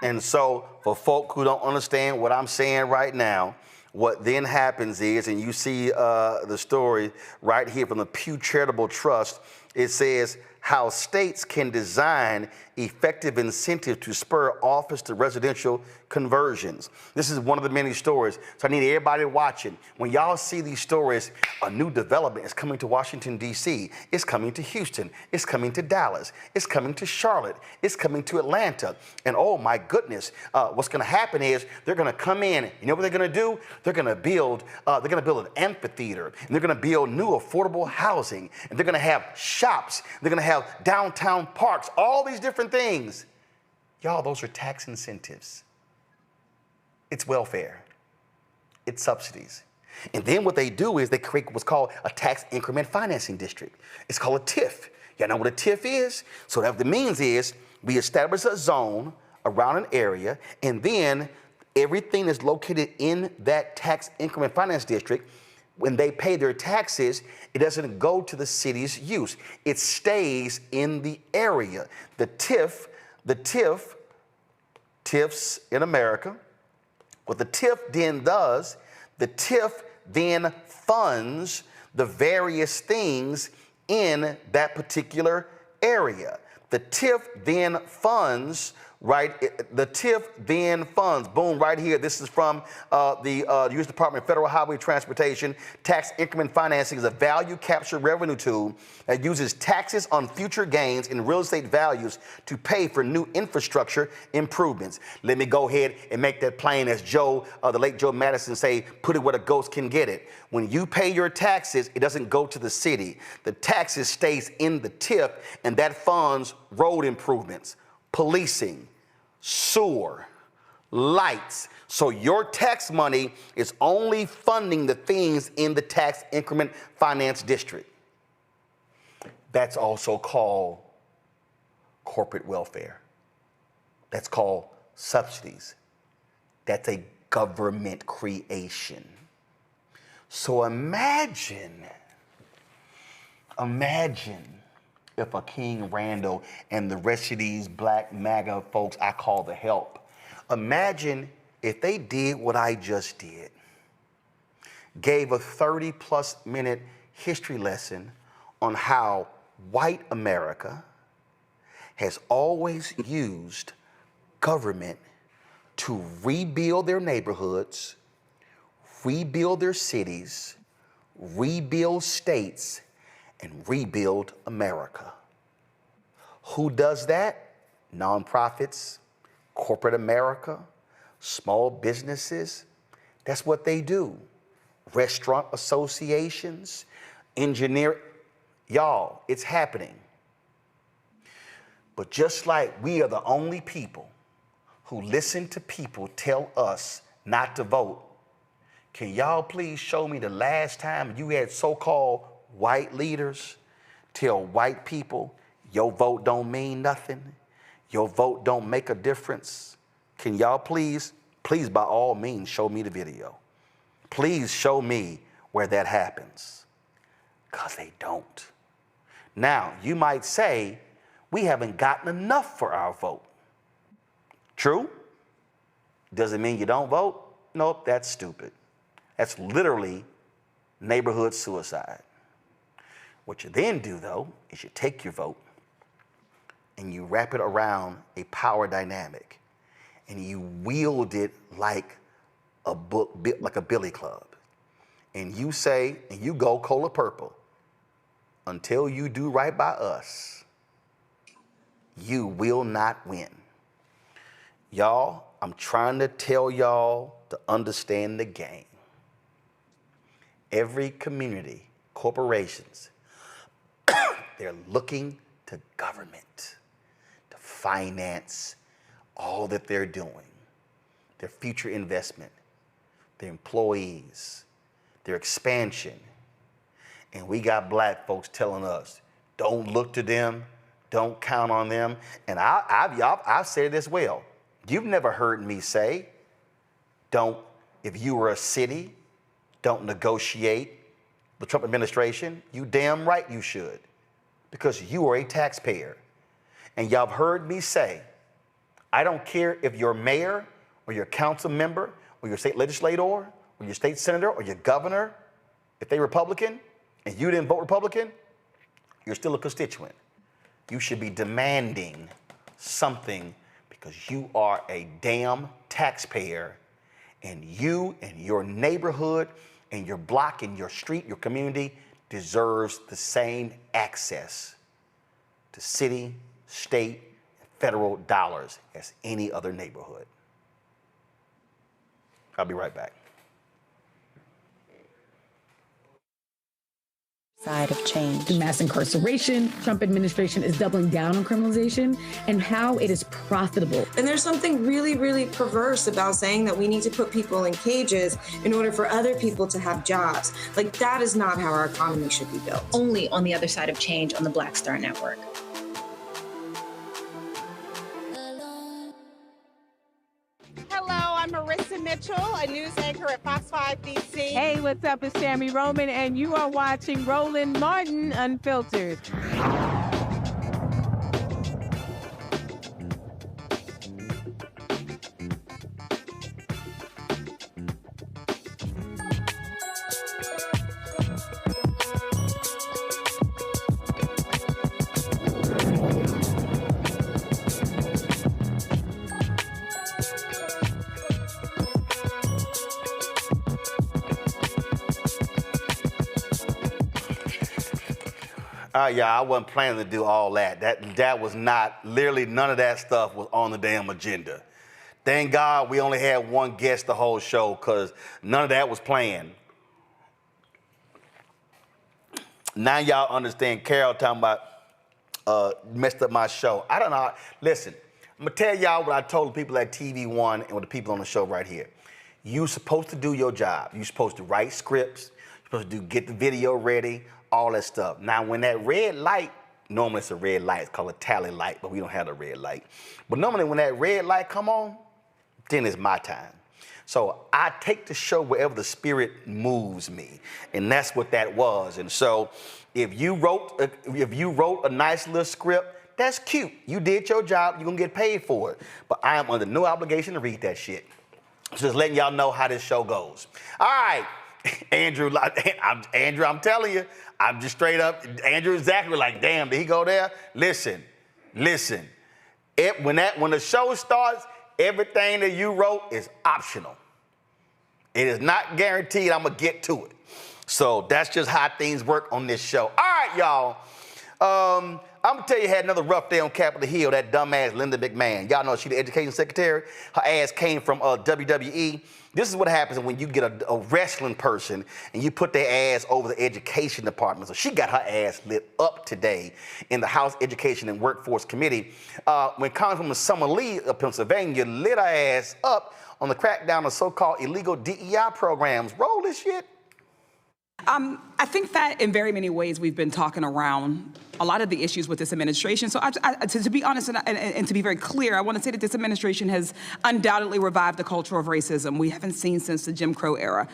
[SPEAKER 7] And so for folk who don't understand what I'm saying right now, what then happens is, and you see the story right here from the Pew Charitable Trust, it says how states can design effective incentives to spur office to residential conversions. This is one of the many stories. So I need everybody watching. When y'all see these stories, a new development is coming to Washington, D.C. It's coming to Houston. It's coming to Dallas. It's coming to Charlotte. It's coming to Atlanta. And oh my goodness, what's going to happen is they're going to come in. You know what they're going to do? They're going to build an amphitheater, and they're going to build new affordable housing, and they're going to have shops. They're going to have downtown parks, all these different things. Y'all, those are tax incentives. It's welfare. It's subsidies. And then what they do is they create what's called a tax increment financing district. It's called a TIF. Y'all know what a TIF is? So what that means is we establish a zone around an area, and then everything that's located in that tax increment finance district, when they pay their taxes, it doesn't go to the city's use. It stays in the area. The TIFs in America, what the TIF then does, the TIF then funds the various things in that particular area. The TIF then funds, right? The TIF then funds, boom, right here. This is from the U.S. Department of Federal Highway Transportation. Tax increment financing is a value capture revenue tool that uses taxes on future gains in real estate values to pay for new infrastructure improvements. Let me go ahead and make that plain as Joe, the late Joe Madison say, put it where the ghost can get it. When you pay your taxes, it doesn't go to the city. The taxes stays in the TIF, and that funds road improvements, policing, sewer, lights. So your tax money is only funding the things in the tax increment finance district. That's also called corporate welfare. That's called subsidies. That's a government creation. So imagine if a King Randall and the rest of these black MAGA folks I call the help, imagine if they did what I just did, gave a 30+ minute history lesson on how white America has always used government to rebuild their neighborhoods, rebuild their cities, rebuild states, and rebuild America. Who does that? Nonprofits, corporate America, small businesses. That's what they do. Restaurant associations, engineer. Y'all, it's happening. But just like we are the only people who listen to people tell us not to vote, can y'all please show me the last time you had so-called white leaders tell white people your vote don't mean nothing, your vote don't make a difference? Can y'all please by all means show me the video. Please show me where that happens, because they don't. Now, you might say, we haven't gotten enough for our vote. True? Does it mean you don't vote? Nope, that's stupid. That's literally neighborhood suicide. What you then do, though, is you take your vote and you wrap it around a power dynamic and you wield it like a billy club. And you say, and you go color purple, until you do right by us, you will not win. Y'all, I'm trying to tell y'all to understand the game. Every community, corporations, they're looking to government to finance all that they're doing, their future investment, their employees, their expansion. And we got black folks telling us, don't look to them, don't count on them. And I've said it as well. You've never heard me say, if you were a city, don't negotiate the Trump administration. You damn right you should, because you are a taxpayer. And y'all have heard me say, I don't care if your mayor or your council member or your state legislator or your state senator or your governor, if they Republican and you didn't vote Republican, you're still a constituent. You should be demanding something because you are a damn taxpayer, and you and your neighborhood and your block and your street, your community deserves the same access to city, state, and federal dollars as any other neighborhood. I'll be right back.
[SPEAKER 18] Side of change.
[SPEAKER 19] To mass incarceration, Trump administration is doubling down on criminalization and how it is profitable.
[SPEAKER 20] And there's something really, really perverse about saying that we need to put people in cages in order for other people to have jobs. Like, that is not how our economy should be built.
[SPEAKER 18] Only on the other side of change on the Black Star Network.
[SPEAKER 21] I'm Marissa Mitchell, a news anchor at Fox 5 DC.
[SPEAKER 22] Hey, what's up? It's Tammy Roman, and you are watching Roland Martin Unfiltered.
[SPEAKER 7] Yeah, I wasn't planning to do all that. That was not, literally none of that stuff was on the damn agenda. Thank God we only had one guest the whole show, because none of that was planned. Now y'all understand Carol talking about messed up my show. I don't know. Listen, I'm gonna tell y'all what I told the people at TV One and with the people on the show right here. You're supposed to do your job. You're supposed to write scripts. You're supposed to get the video ready, all that stuff. Now, when that red light, normally it's a red light, it's called a tally light, but we don't have a red light. But normally when that red light come on, then it's my time. So I take the show wherever the spirit moves me, and that's what that was. And so if you wrote a nice little script, that's cute. You did your job, you're gonna get paid for it. But I am under no obligation to read that shit. Just letting y'all know how this show goes. All right, Andrew, I'm telling you, I'm just straight up, Andrew exactly like, damn, did he go there? Listen. When the show starts, everything that you wrote is optional. It is not guaranteed I'm gonna get to it. So that's just how things work on this show. All right, y'all. I'm gonna tell you, had another rough day on Capitol Hill, that dumbass Linda McMahon. Y'all know she the education secretary. Her ass came from WWE. This is what happens when you get a wrestling person and you put their ass over the education department. So she got her ass lit up today in the House Education and Workforce Committee when Congresswoman Summer Lee of Pennsylvania lit her ass up on the crackdown of so-called illegal DEI programs. Roll this shit.
[SPEAKER 23] I think that in very many ways we've been talking around a lot of the issues with this administration. So to be honest and to be very clear, I want to say that this administration has undoubtedly revived the culture of racism we haven't seen since the Jim Crow era.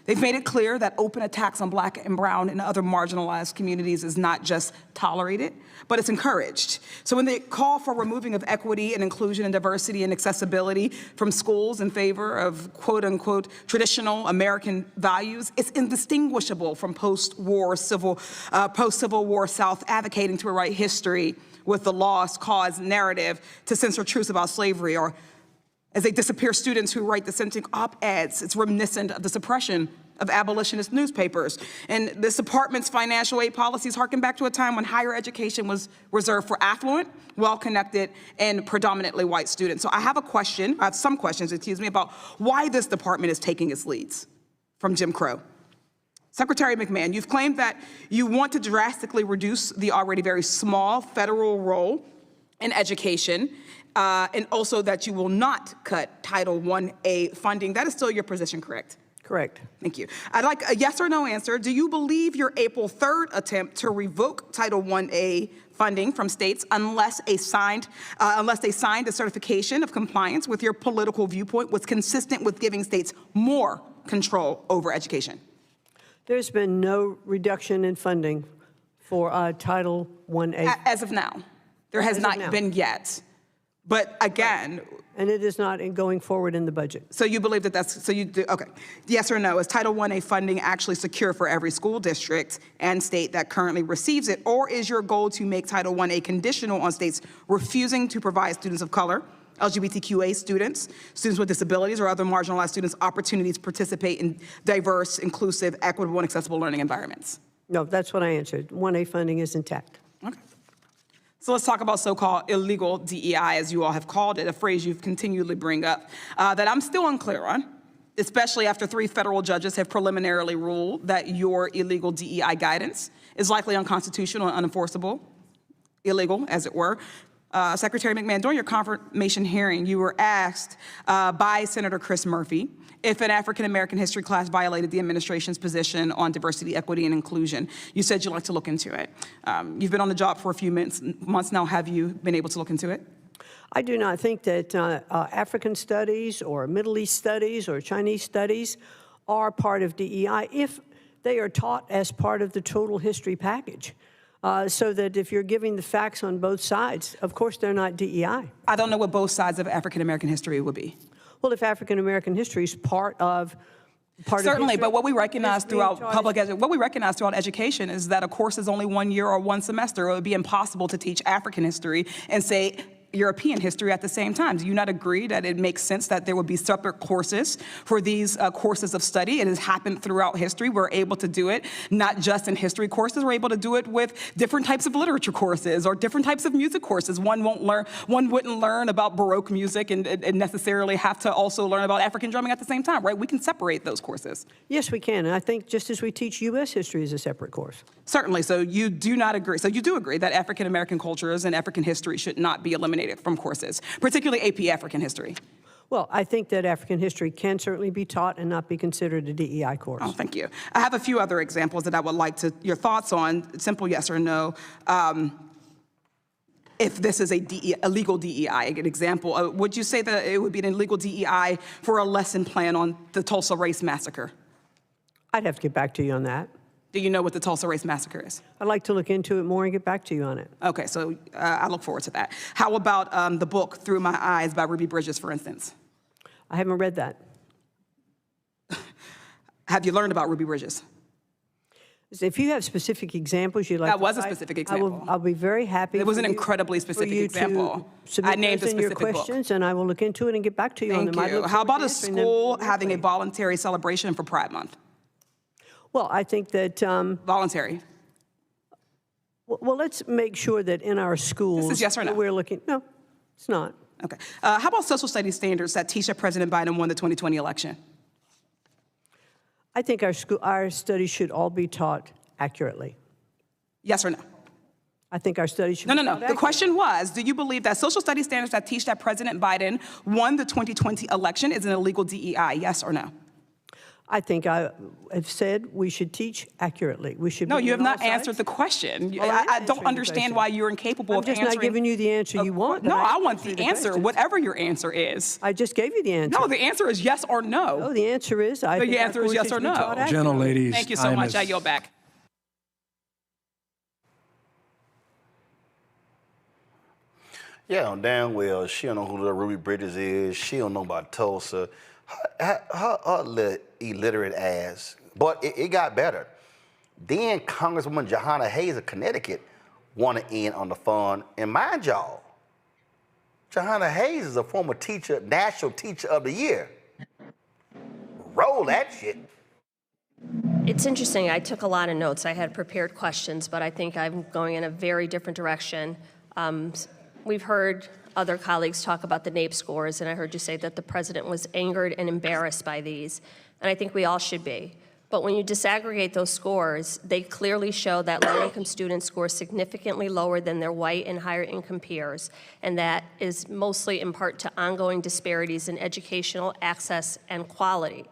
[SPEAKER 23] They've made it clear that open attacks on Black and brown and other marginalized communities is not just tolerated, but it's encouraged. So when they call for removing of equity and inclusion and diversity and accessibility from schools in favor of quote unquote traditional American values, it's indistinguishable from post-Civil War South advocating to rewrite history with the lost cause narrative to censor truths about slavery, or as they disappear students who write dissenting op-eds. It's reminiscent of the suppression of abolitionist newspapers. And this department's financial aid policies harken back to a time when higher education was reserved for affluent, well-connected, and predominantly white students. So I have some questions, about why this department is taking its leads from Jim Crow. Secretary McMahon, you've claimed that you want to drastically reduce the already very small federal role in education, and also that you will not cut Title I-A funding. That is still your position, correct?
[SPEAKER 24] Correct.
[SPEAKER 23] Thank you. I'd like a yes or no answer. Do you believe your April 3rd attempt to revoke Title I-A funding from states unless they signed a certification of compliance with your political viewpoint was consistent with giving states more control over education?
[SPEAKER 24] There's been no reduction in funding for Title I-A.
[SPEAKER 23] As of now. There has not been yet. But again,
[SPEAKER 24] right. And it is not going forward in the budget.
[SPEAKER 23] So you believe that okay. Yes or no, is Title I-A funding actually secure for every school district and state that currently receives it? Or is your goal to make Title I-A conditional on states refusing to provide students of color, LGBTQA students with disabilities, or other marginalized students opportunities to participate in diverse, inclusive, equitable, and accessible learning environments?
[SPEAKER 24] No, that's what I answered. I-A funding is intact.
[SPEAKER 23] Okay. So let's talk about so-called illegal DEI, as you all have called it, a phrase you've continually bring up, that I'm still unclear on, especially after 3 federal judges have preliminarily ruled that your illegal DEI guidance is likely unconstitutional and unenforceable, illegal, as it were. Secretary McMahon, during your confirmation hearing, you were asked by Senator Chris Murphy if an African-American history class violated the administration's position on diversity, equity, and inclusion. You said you'd like to look into it. You've been on the job for a few months now. Have you been able to look into it?
[SPEAKER 24] I do not think that African studies or Middle East studies or Chinese studies are part of DEI if they are taught as part of the total history package. So that if you're giving the facts on both sides, of course they're not DEI.
[SPEAKER 23] I don't know what both sides of African-American history would be.
[SPEAKER 24] Well, if African-American history is
[SPEAKER 23] Certainly, but what we recognize throughout education is that a course is only 1 year or one semester. It would be impossible to teach African history and say European history at the same time. Do you not agree that it makes sense that there would be separate courses for these courses of study? It has happened throughout history. We're able to do it not just in history courses. We're able to do it with different types of literature courses or different types of music courses. One wouldn't learn about Baroque music and necessarily have to also learn about African drumming at the same time, right? We can separate those courses.
[SPEAKER 24] Yes, we can. And I think just as we teach U.S. history as a separate course.
[SPEAKER 23] Certainly. So you do not agree. So you do agree that African-American cultures and African history should not be eliminated from courses, particularly AP African history.
[SPEAKER 24] Well, I think that African history can certainly be taught and not be considered a DEI course.
[SPEAKER 23] Oh, thank you. I have a few other examples that I would like your thoughts on, simple yes or no. If this is a legal DEI, an example, would you say that it would be an illegal DEI for a lesson plan on the Tulsa Race Massacre?
[SPEAKER 24] I'd have to get back to you on that.
[SPEAKER 23] Do you know what the Tulsa Race Massacre is?
[SPEAKER 24] I'd like to look into it more and get back to you on it.
[SPEAKER 23] Okay, so I look forward to that. How about the book Through My Eyes by Ruby Bridges, for instance?
[SPEAKER 24] I haven't read that.
[SPEAKER 23] Have you learned about Ruby Bridges?
[SPEAKER 24] If you have specific examples you'd like
[SPEAKER 23] that was a specific example.
[SPEAKER 24] I'll be very happy.
[SPEAKER 23] It was an incredibly specific example. I named a specific
[SPEAKER 24] your questions,
[SPEAKER 23] book.
[SPEAKER 24] And I will look into it and get back to you on them.
[SPEAKER 23] Thank you. How about a school having a voluntary celebration for Pride Month?
[SPEAKER 24] Well, I think that...
[SPEAKER 23] voluntary.
[SPEAKER 24] Well, let's make sure that in our schools...
[SPEAKER 23] This is yes or no?
[SPEAKER 24] We're looking... No, it's not.
[SPEAKER 23] Okay. How about social studies standards that teach that President Biden won the 2020 election?
[SPEAKER 24] I think our studies should all be taught accurately.
[SPEAKER 23] Yes or no?
[SPEAKER 24] I think our studies should
[SPEAKER 23] No.
[SPEAKER 24] be taught
[SPEAKER 23] The question was, do you believe that social studies standards that teach that President Biden won the 2020 election is an illegal DEI? Yes or no?
[SPEAKER 24] I think I have said we should teach accurately. We should.
[SPEAKER 23] No, you have not answered the question. I don't understand why you're incapable of answering.
[SPEAKER 24] I'm just not giving you the answer you want.
[SPEAKER 23] No, I want the answer, whatever your answer is.
[SPEAKER 24] I just gave you the answer.
[SPEAKER 23] No, the answer is yes or no.
[SPEAKER 24] No, the answer is
[SPEAKER 23] the answer is yes or no.
[SPEAKER 1] Gentleladies,
[SPEAKER 23] thank you so much. I yield back.
[SPEAKER 7] Yeah, damn well, she don't know who the Ruby Bridges is. She don't know about Tulsa. Her illiterate ass. But it got better. Then Congresswoman Jasmine Hayes of Connecticut wanted in on the fun. And mind y'all, Jasmine Hayes is a former teacher, National Teacher of the Year. Roll that shit.
[SPEAKER 3] It's interesting. I took a lot of notes. I had prepared questions, but I think I'm going in a very different direction. We've heard other colleagues talk about the NAEP scores, and I heard you say that the president was angered and embarrassed by these, and I think we all should be. But when you disaggregate those scores, they clearly show that low-income students score significantly lower than their white and higher-income peers, and that is mostly in part to ongoing disparities in educational access and quality,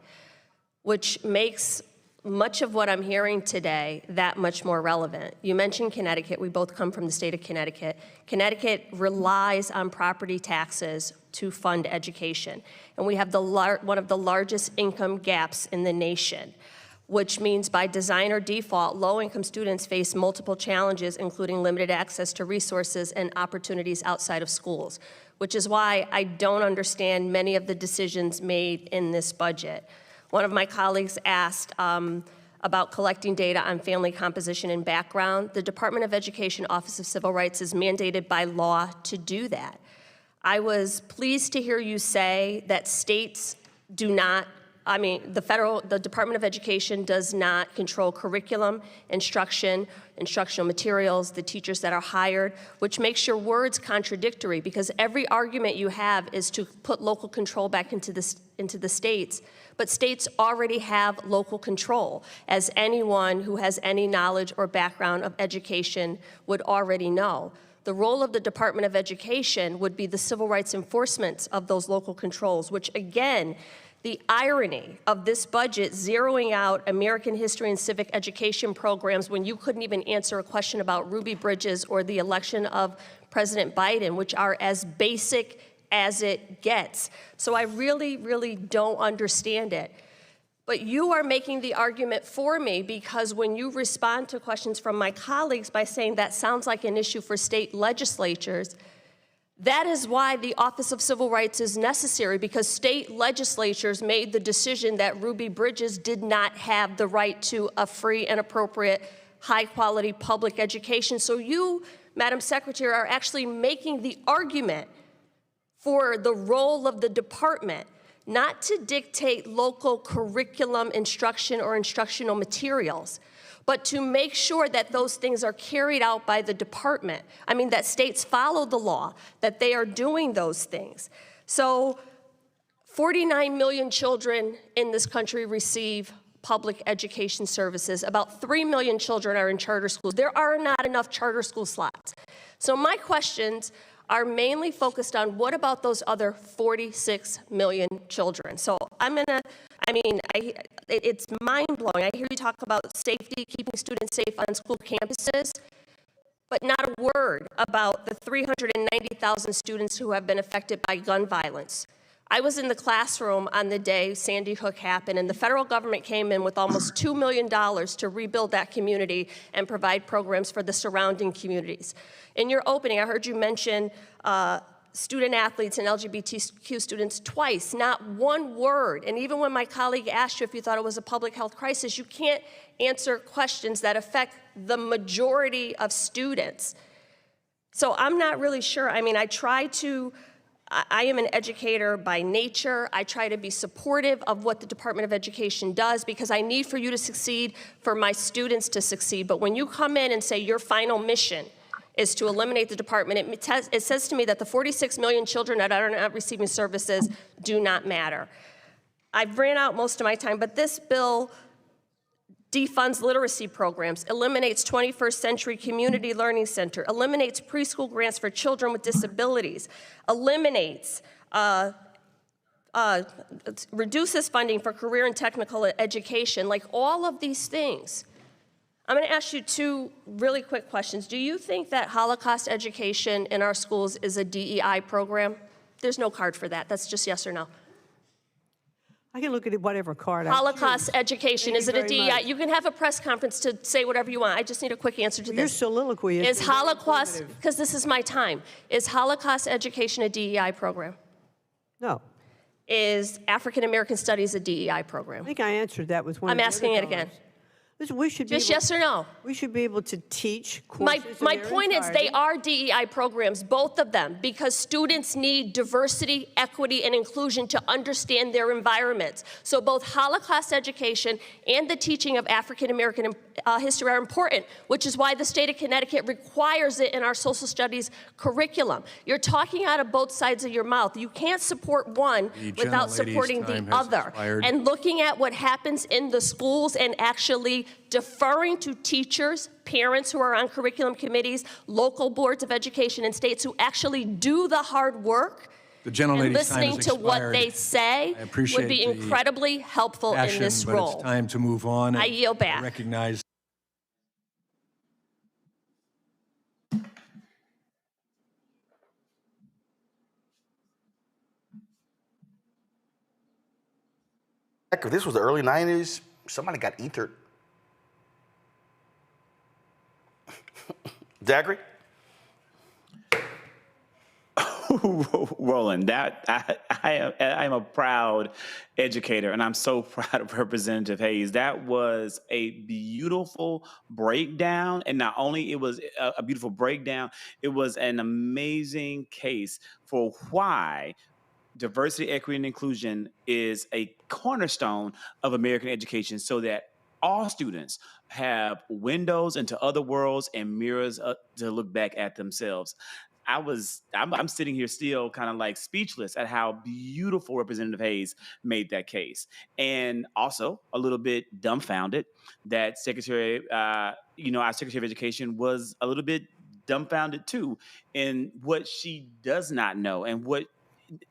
[SPEAKER 3] which makes much of what I'm hearing today that much more relevant. You mentioned Connecticut. We both come from the state of Connecticut. Connecticut relies on property taxes to fund education. And we have one of the largest income gaps in the nation, which means by design or default, low-income students face multiple challenges, including limited access to resources and opportunities outside of schools, which is why I don't understand many of the decisions made in this budget. One of my colleagues asked about collecting data on family composition and background. The Department of Education Office of Civil Rights is mandated by law to do that. I was pleased to hear you say that states do not I mean, the Department of Education does not control curriculum, instruction, instructional materials, the teachers that are hired, which makes your words contradictory because every argument you have is to put local control back into the states. But states already have local control, as anyone who has any knowledge or background of education would already know. The role of the Department of Education would be the civil rights enforcement of those local controls, which again, the irony of this budget zeroing out American history and civic education programs when you couldn't even answer a question about Ruby Bridges or the election of President Biden, which are as basic as it gets. So I really, really don't understand it. But you are making the argument for me because when you respond to questions from my colleagues by saying that sounds like an issue for state legislatures, that is why the Office of Civil Rights is necessary, because state legislatures made the decision that Ruby Bridges did not have the right to a free and appropriate, high-quality public education. So you, Madam Secretary, are actually making the argument for the role of the department, not to dictate local curriculum instruction or instructional materials, but to make sure that those things are carried out by the department. I mean, that states follow the law, that they are doing those things. So 49 million children in this country receive public education services. About 3 million children are in charter schools. There are not enough charter school slots. So my questions are mainly focused on what about those other 46 million children. So it's mind-blowing. I hear you talk about safety, keeping students safe on school campuses, but not a word about the 390,000 students who have been affected by gun violence. I was in the classroom on the day Sandy Hook happened, and the federal government came in with almost $2 million to rebuild that community and provide programs for the surrounding communities. In your opening, I heard you mention student athletes and LGBTQ students twice, not one word. And even when my colleague asked you if you thought it was a public health crisis, you can't answer questions that affect the majority of students. So I'm not really sure. I mean, I am an educator by nature. I try to be supportive of what the Department of Education does because I need for you to succeed, for my students to succeed. But when you come in and say your final mission is to eliminate the department, it says to me that the 46 million children that are not receiving services do not matter. I've ran out most of my time, but this bill defunds literacy programs, eliminates 21st Century Community Learning Center, eliminates preschool grants for children with disabilities, eliminates, reduces funding for career and technical education, like all of these things. I'm going to ask you two really quick questions. Do you think that Holocaust education in our schools is a DEI program? There's no card for that. That's just yes or no.
[SPEAKER 24] I can look at whatever card I
[SPEAKER 3] Holocaust education,
[SPEAKER 24] Thank
[SPEAKER 3] is
[SPEAKER 24] you
[SPEAKER 3] it a
[SPEAKER 24] very
[SPEAKER 3] DEI?
[SPEAKER 24] much.
[SPEAKER 3] You can have a press conference to say whatever you want. I just need a quick answer to
[SPEAKER 24] Your
[SPEAKER 3] this.
[SPEAKER 24] soliloquy
[SPEAKER 3] Is Holocaust, because this is my time, is Holocaust education a DEI program?
[SPEAKER 24] No.
[SPEAKER 3] Is African American Studies a DEI program?
[SPEAKER 24] I think I answered that with one.
[SPEAKER 3] I'm asking it again.
[SPEAKER 24] Listen, we should
[SPEAKER 3] Just yes or no?
[SPEAKER 24] We should be able to teach courses.
[SPEAKER 3] My point is they are DEI programs, both of them, because students need diversity, equity, and inclusion to understand their environments. So both Holocaust education and the teaching of African American history are important, which is why the state of Connecticut requires it in our social studies curriculum. You're talking out of both sides of your mouth. You can't support one without supporting the other. And looking at what happens in the schools and actually deferring to teachers, parents who are on curriculum committees, local boards of education in states who actually do the hard work, and listening to what they say would be incredibly helpful in this role.
[SPEAKER 1] It's time to move on.
[SPEAKER 3] I yield back.
[SPEAKER 1] I recognize.
[SPEAKER 7] If this was the early 90s, somebody got ethered. Zachary?
[SPEAKER 15] Roland, I'm a proud educator, and I'm so proud of Representative Hayes. That was a beautiful breakdown, and not only it was a beautiful breakdown, it was an amazing case for why diversity, equity, and inclusion is a cornerstone of American education so that all students have windows into other worlds and mirrors to look back at themselves. I'm sitting here still kind of like speechless at how beautiful Representative Hayes made that case. And also a little bit dumbfounded that our Secretary of Education was a little bit dumbfounded too in what she does not know and what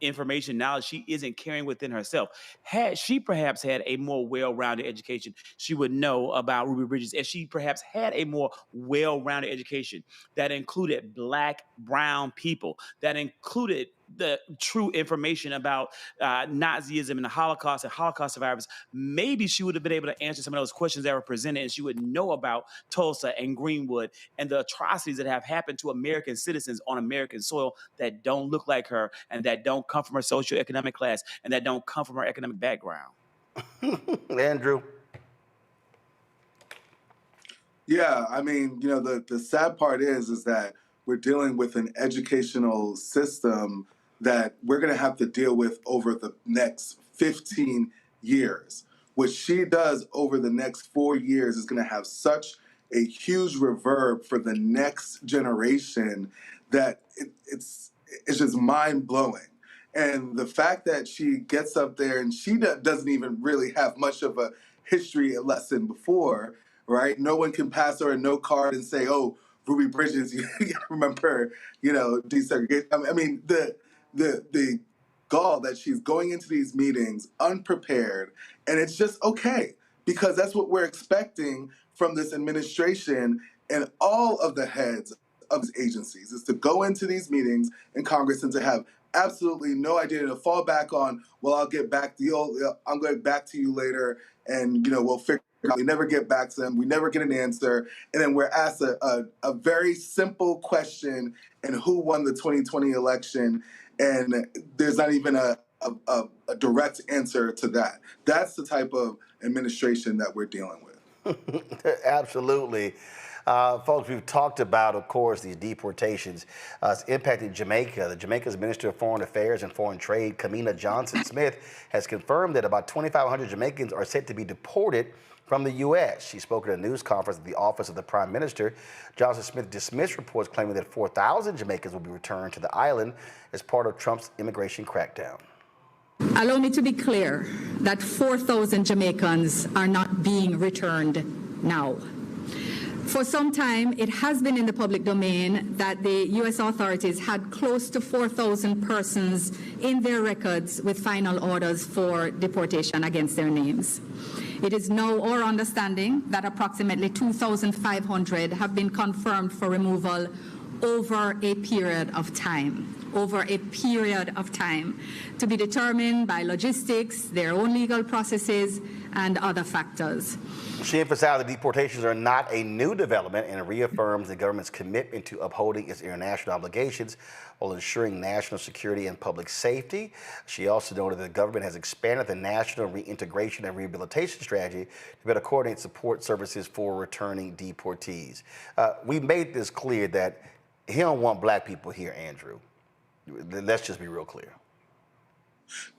[SPEAKER 15] information, knowledge she isn't carrying within herself. Had she perhaps had a more well-rounded education, she would know about Ruby Bridges. If she perhaps had a more well-rounded education that included Black, brown people, that included the true information about Nazism and the Holocaust and Holocaust survivors, maybe she would have been able to answer some of those questions that were presented, and she would know about Tulsa and Greenwood and the atrocities that have happened to American citizens on American soil that don't look like her and that don't come from her socioeconomic class and that don't come from her economic background.
[SPEAKER 7] Andrew.
[SPEAKER 16] Yeah, I mean, the sad part is that we're dealing with an educational system that we're going to have to deal with over the next 15 years. What she does over the next 4 years is going to have such a huge reverb for the next generation that it's just mind-blowing. And the fact that she gets up there and she doesn't even really have much of a history lesson before, right? No one can pass her a note card and say, oh, Ruby Bridges, you remember, desegregation. I mean, the gall that she's going into these meetings unprepared, and it's just okay, because that's what we're expecting from this administration and all of the heads of these agencies, is to go into these meetings in Congress and to have absolutely no idea, to fall back on, well, I'll get back to you, I'm going back to you later, and we'll figure it out. We never get back to them, we never get an answer, and then we're asked a very simple question, and who won the 2020 election, and there's not even a direct answer to that. That's the type of administration that we're dealing with.
[SPEAKER 7] Absolutely. Folks, we've talked about, of course, these deportations. It's impacted Jamaica. Jamaica's Minister of Foreign Affairs and Foreign Trade, Kamina Johnson-Smith, has confirmed that about 2,500 Jamaicans are set to be deported from the U.S. She spoke at a news conference at the office of the Prime Minister. Johnson-Smith dismissed reports claiming that 4,000 Jamaicans will be returned to the island as part of Trump's immigration crackdown.
[SPEAKER 1] Allow me to be clear that 4,000 Jamaicans are not being returned now. For some time, it has been in the public domain that the U.S. authorities had close to 4,000 persons in their records with final orders for deportation against their names. It is now our understanding that approximately 2,500 have been confirmed for removal over a period of time. To be determined by logistics, their own legal processes, and other factors.
[SPEAKER 7] She emphasized that deportations are not a new development and reaffirms the government's commitment to upholding its international obligations while ensuring national security and public safety. She also noted that the government has expanded the national reintegration and rehabilitation strategy to better coordinate support services for returning deportees. We made this clear that he don't want Black people here, Andrew. Let's just be real clear.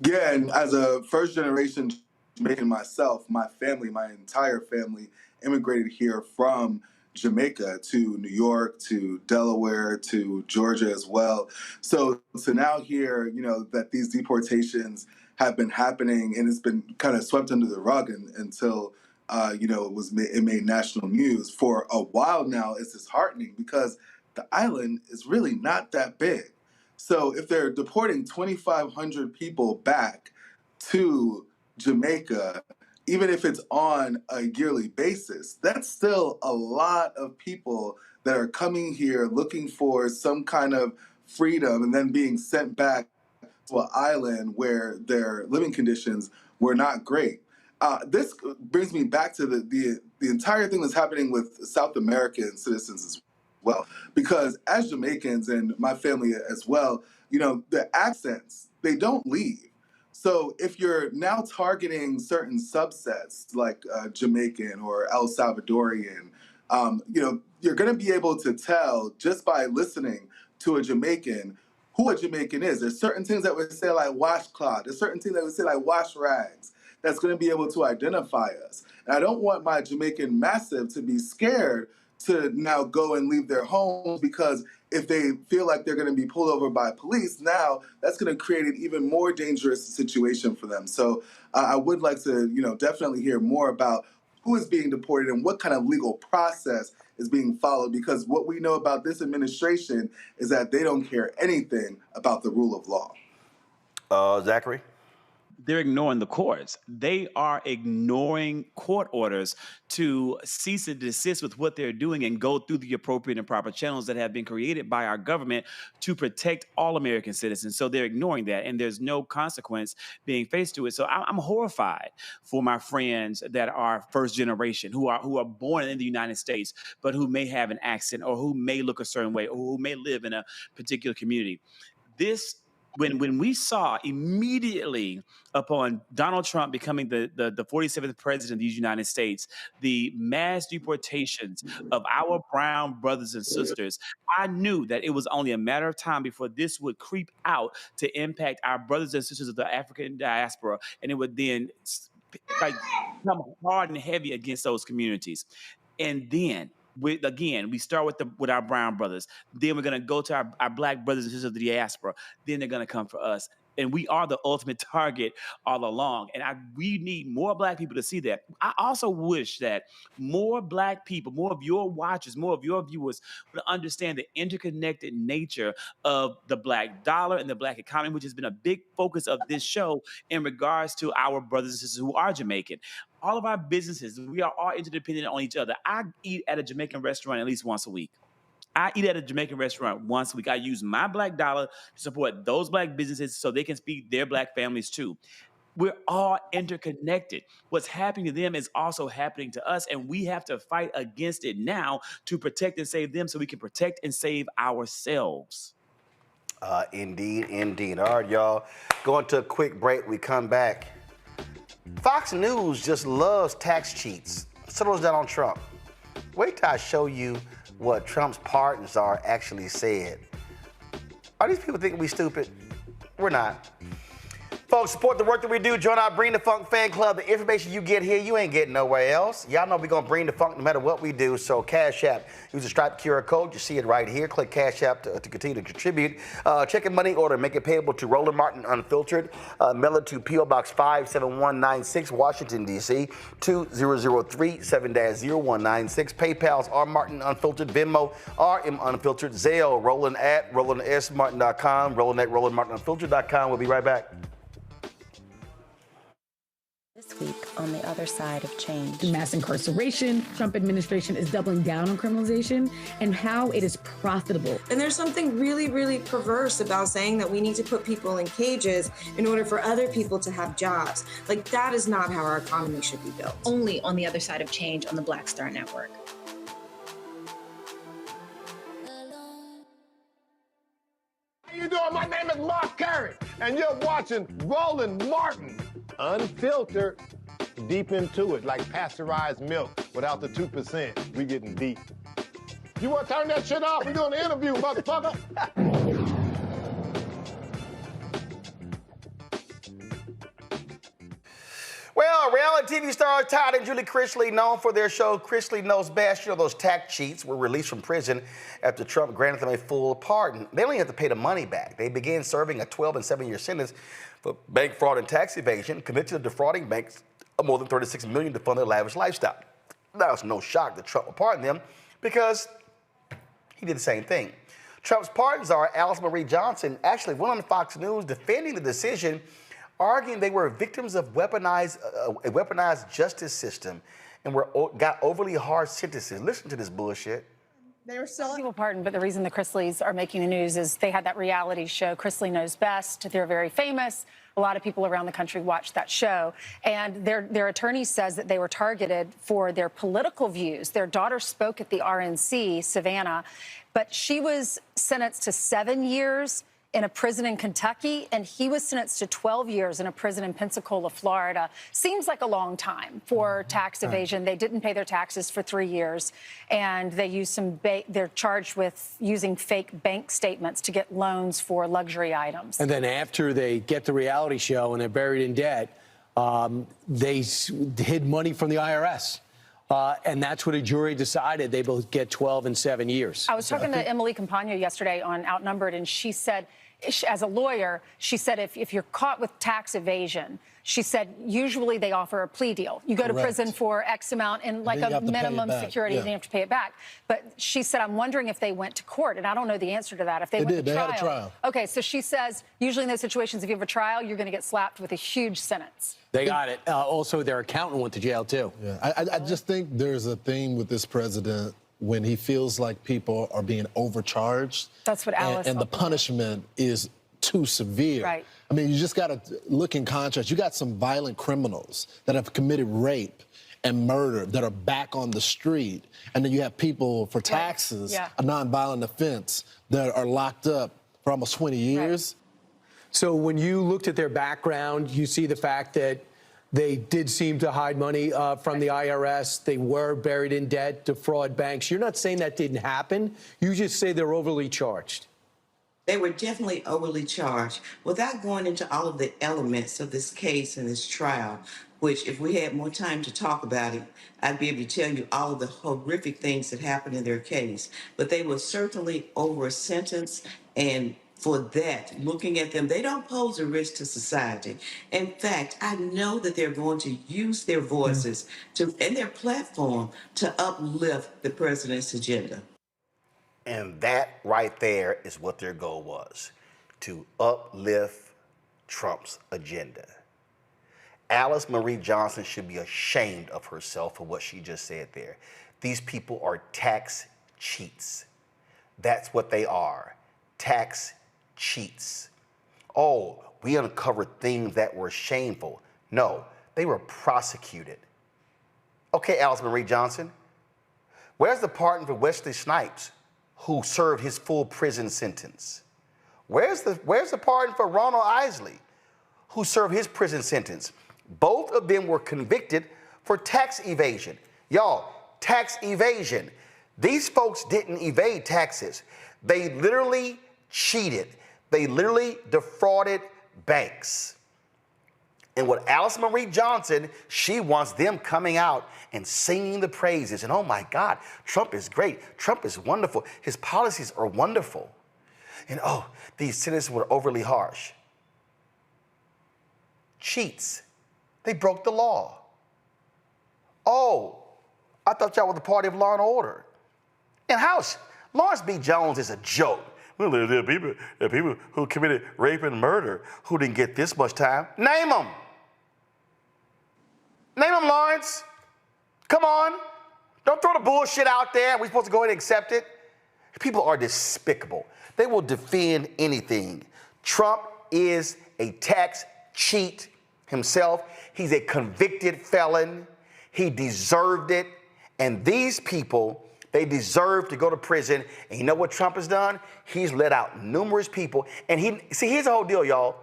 [SPEAKER 16] Yeah, and as a first-generation Jamaican myself, my family, my entire family, immigrated here from Jamaica to New York, to Delaware, to Georgia as well. So to now hear, that these deportations have been happening and it's been kind of swept under the rug until, it made national news for a while now, it's disheartening because the island is really not that big. So if they're deporting 2,500 people back to Jamaica, even if it's on a yearly basis, that's still a lot of people that are coming here looking for some kind of freedom and then being sent back to an island where their living conditions were not great. This brings me back to the entire thing that's happening with South American citizens as well, because as Jamaicans and my family as well, the accents, they don't leave. So if you're now targeting certain subsets like Jamaican or El Salvadorian, you're going to be able to tell just by listening to a Jamaican who a Jamaican is. There's certain things that would say like washcloth. There's certain things that would say like wash rags. That's going to be able to identify us. And I don't want my Jamaican massive to be scared to now go and leave their homes, because if they feel like they're going to be pulled over by police, now that's going to create an even more dangerous situation for them. So I would like to, definitely hear more about who is being deported and what kind of legal process is being followed, because what we know about this administration is that they don't care anything about the rule of law.
[SPEAKER 7] Zachary?
[SPEAKER 15] They're ignoring the courts. They are ignoring court orders to cease and desist with what they're doing and go through the appropriate and proper channels that have been created by our government to protect all American citizens. So they're ignoring that, and there's no consequence being faced to it. So I'm horrified for my friends that are first generation, who are born in the United States, but who may have an accent or who may look a certain way or who may live in a particular community. When we saw immediately upon Donald Trump becoming the 47th president of the United States, the mass deportations of our brown brothers and sisters, I knew that it was only a matter of time before this would creep out to impact our brothers and sisters of the African diaspora, and it would then come hard and heavy against those communities. And then we start with our brown brothers. Then we're going to go to our black brothers and sisters of the diaspora. Then they're going to come for us. And we are the ultimate target all along. And we need more black people to see that. I also wish that more black people, more of your watchers, more of your viewers would understand the interconnected nature of the black dollar and the black economy, which has been a big focus of this show in regards to our brothers and sisters who are Jamaican. All of our businesses, we are all interdependent on each other. I eat at a Jamaican restaurant at least once a week. I eat at a Jamaican restaurant once a week. I use my black dollar to support those black businesses so they can feed their black families too. We're all interconnected. What's happening to them is also happening to us, and we have to fight against it now to protect and save them so we can protect and save ourselves.
[SPEAKER 7] Indeed. All right, y'all. Going to a quick break. We come back. Fox News just loves tax cheats. So does Donald Trump. Wait till I show you what Trump's pardons are actually said. Are these people thinking we stupid? We're not. Folks, support the work that we do. Join our Bring the Funk fan club. The information you get here, you ain't getting nowhere else. Y'all know we're going to bring the funk no matter what we do. So Cash App, use the Stripe QR code. You see it right here. Click Cash App to continue to contribute. Check a money order. Make it payable to Roland Martin Unfiltered. Mail it to P.O. Box 57196, Washington, D.C. 2003 7-0196. PayPal's R Martin Unfiltered. Venmo, RM Unfiltered. Zelle, Roland at RolandSMartin.com. Roland at RolandMartinUnfiltered.com. We'll be right back.
[SPEAKER 18] This week on the other side of change.
[SPEAKER 19] Mass incarceration, Trump administration is doubling down on criminalization, and how it is profitable.
[SPEAKER 20] And there's something really, really perverse about saying that we need to put people in cages in order for other people to have jobs. Like, that is not how our economy should be built.
[SPEAKER 18] Only on the other side of change on the Black Star Network.
[SPEAKER 5] How you doing? My name is Mark Carey, and you're watching Roland Martin Unfiltered. Deep into it, like pasteurized milk without the 2%. We getting deep. You want to turn that shit off? We're doing an interview, motherfucker.
[SPEAKER 7] Well, reality TV stars Todd and Julie Chrisley, known for their show Chrisley Knows Best, those tax cheats, were released from prison after Trump granted them a full pardon. They only have to pay the money back. They began serving a 12 and 7-year sentence for bank fraud and tax evasion, convicted of defrauding banks of more than $36 million to fund their lavish lifestyle. Now, it's no shock that Trump will pardon them because he did the same thing. Trump's pardon czar, Alice Marie Johnson, actually went on Fox News defending the decision, arguing they were victims of a weaponized justice system and got overly harsh sentences. Listen to this bullshit.
[SPEAKER 6] They were still people pardoned, but the reason the Chrisleys are making the news is they had that reality show, Chrisley Knows Best. They're very famous. A lot of people around the country watched that show. And their attorney says that they were targeted for their political views. Their daughter spoke at the RNC, Savannah, but she was sentenced to 7 years in a prison in Kentucky, and he was sentenced to 12 years in a prison in Pensacola, Florida. Seems like a long time for tax evasion. They didn't pay their taxes for 3 years, and they used they're charged with using fake bank statements to get loans for luxury items.
[SPEAKER 2] And then after they get the reality show and they're buried in debt, they hid money from the IRS. And that's what a jury decided. They both get 12 and 7 years.
[SPEAKER 6] I was talking to Emily Campagno yesterday on Outnumbered, and she said, as a lawyer, she said if you're caught with tax evasion, she said usually they offer a plea deal. You go to prison for X amount and like a minimum security, and you have to pay it back. But she said, I'm wondering if they went to court, and I don't know the answer to that. If they went to trial. They had a trial. Okay, so she says usually in those situations, if you have a trial, you're going to get slapped with a huge sentence.
[SPEAKER 2] They got it. Also, their accountant went to jail, too.
[SPEAKER 4] Yeah, I just think there's a theme with this president when he feels like people are being overcharged.
[SPEAKER 6] That's what Alice
[SPEAKER 4] and the punishment is too severe.
[SPEAKER 6] Right.
[SPEAKER 4] I mean, you just got to look in contrast. You got some violent criminals that have committed rape and murder that are back on the street. And then you have people for taxes, a nonviolent offense, that are locked up for almost 20 years.
[SPEAKER 2] Right. So when you looked at their background, you see the fact that they did seem to hide money from the IRS. They were buried in debt, defraud banks. You're not saying that didn't happen. You just say they're overly charged.
[SPEAKER 8] They were definitely overly charged. Without going into all of the elements of this case and this trial, which if we had more time to talk about it, I'd be able to tell you all of the horrific things that happened in their case. But they were certainly over a sentence, and for that, looking at them, they don't pose a risk to society. In fact, I know that they're going to use their voices and their platform to uplift the president's agenda.
[SPEAKER 7] And that right there is what their goal was, to uplift Trump's agenda. Alice Marie Johnson should be ashamed of herself for what she just said there. These people are tax cheats. That's what they are, tax cheats. Oh, we uncovered things that were shameful. No, they were prosecuted. Okay, Alice Marie Johnson, where's the pardon for Wesley Snipes, who served his full prison sentence? Where's the pardon for Ronald Isley, who served his prison sentence? Both of them were convicted for tax evasion. Y'all, tax evasion. These folks didn't evade taxes. They literally cheated. They literally defrauded banks. And what Alice Marie Johnson, she wants them coming out and singing the praises. And oh my God, Trump is great. Trump is wonderful. His policies are wonderful. And oh, these sentences were overly harsh. Cheats. They broke the law. Oh, I thought y'all were the party of law and order. And House, Lawrence B. Jones is a joke. Well, there are people who committed rape and murder who didn't get this much time. Name them. Name them, Lawrence. Come on. Don't throw the bullshit out there. We're supposed to go ahead and accept it. People are despicable. They will defend anything. Trump is a tax cheat himself. He's a convicted felon. He deserved it. And these people, they deserve to go to prison. And you know what Trump has done? He's let out numerous people. And here's the whole deal, y'all.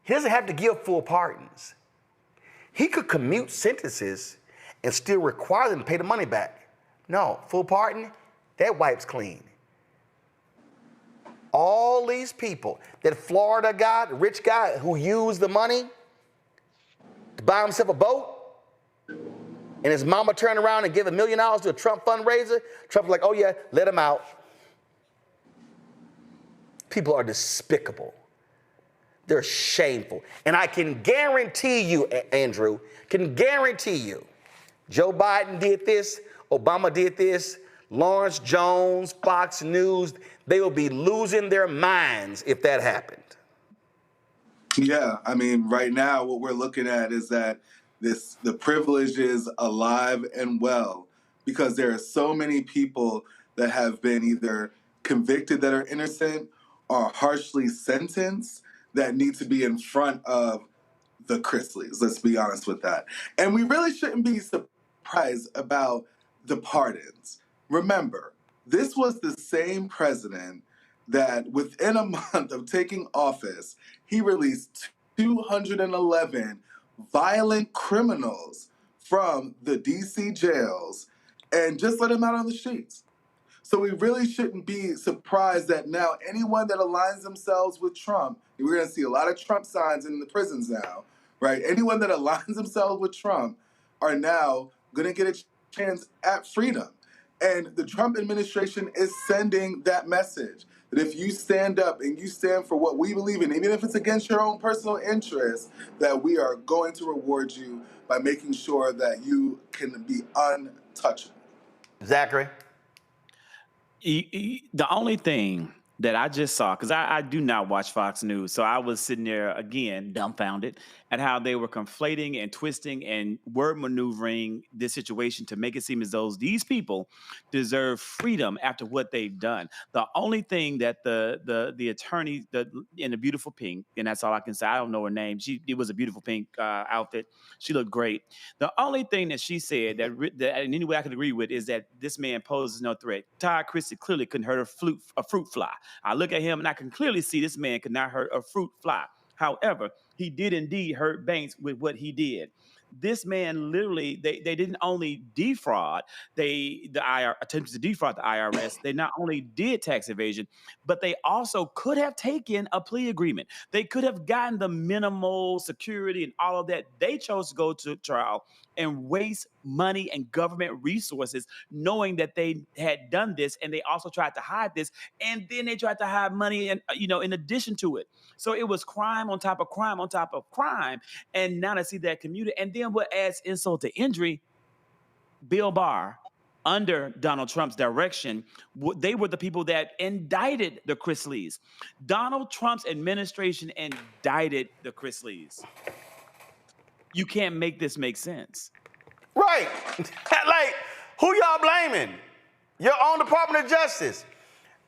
[SPEAKER 7] He doesn't have to give full pardons. He could commute sentences and still require them to pay the money back. No, full pardon, that wipes clean. All these people, that Florida guy, the rich guy who used the money to buy himself a boat, and his mama turned around and gave $1 million to a Trump fundraiser, Trump's like, oh yeah, let him out. People are despicable. They're shameful. And I can guarantee you, Andrew, can guarantee you, Joe Biden did this, Obama did this, Lawrence Jones, Fox News, they will be losing their minds if that happened.
[SPEAKER 16] Yeah, I mean, right now what we're looking at is that the privilege is alive and well because there are so many people that have been either convicted that are innocent or harshly sentenced that need to be in front of the Chrisleys. Let's be honest with that. And we really shouldn't be surprised about the pardons. Remember, this was the same president that within a month of taking office, he released 211 violent criminals from the DC jails and just let them out on the streets. So we really shouldn't be surprised that now anyone that aligns themselves with Trump, we're going to see a lot of Trump signs in the prisons now, right? Anyone that aligns themselves with Trump are now going to get a chance at freedom. And the Trump administration is sending that message that if you stand up and you stand for what we believe in, even if it's against your own personal interests, that we are going to reward you by making sure that you can be untouchable.
[SPEAKER 7] Zachary?
[SPEAKER 15] The only thing that I just saw, because I do not watch Fox News, so I was sitting there, again, dumbfounded at how they were conflating and twisting and word maneuvering this situation to make it seem as though these people deserve freedom after what they've done. The only thing that the attorney in the beautiful pink, and that's all I can say, I don't know her name, it was a beautiful pink outfit. She looked great. The only thing that she said that in any way I could agree with is that this man poses no threat. Todd Christie clearly couldn't hurt a fruit fly. I look at him and I can clearly see this man could not hurt a fruit fly. However, he did indeed hurt Banks with what he did. This man literally, they didn't only defraud, attempted to defraud the IRS. They not only did tax evasion, but they also could have taken a plea agreement. They could have gotten the minimal security and all of that. They chose to go to trial and waste money and government resources knowing that they had done this, and they also tried to hide this, and then they tried to hide money and in addition to it. So it was crime on top of crime on top of crime, and now to see that commuted, and then what adds insult to injury, Bill Barr, under Donald Trump's direction, they were the people that indicted the Chrisleys. Donald Trump's administration indicted the Chrisleys. You can't make this make sense.
[SPEAKER 7] Right. Like, who y'all blaming? Your own Department of Justice.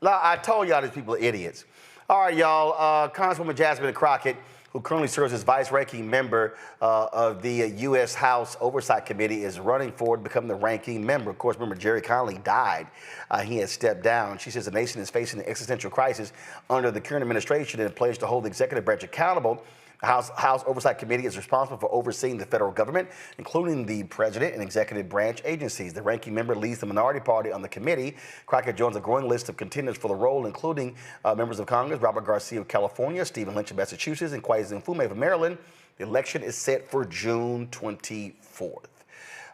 [SPEAKER 7] I told y'all these people are idiots. All right, y'all. Congresswoman Jasmine Crockett, who currently serves as vice-ranking member of the U.S. House Oversight Committee, is running forward to become the ranking member. Of course, remember, Jerry Connolly died. He has stepped down. She says the nation is facing an existential crisis under the current administration and pledged to hold the executive branch accountable. The House Oversight Committee is responsible for overseeing the federal government, including the president and executive branch agencies. The ranking member leads the minority party on the committee. Crockett joins a growing list of contenders for the role, including members of Congress, Robert Garcia of California, Stephen Lynch of Massachusetts, and Kweisi Mfume of Maryland. The election is set for June 24th.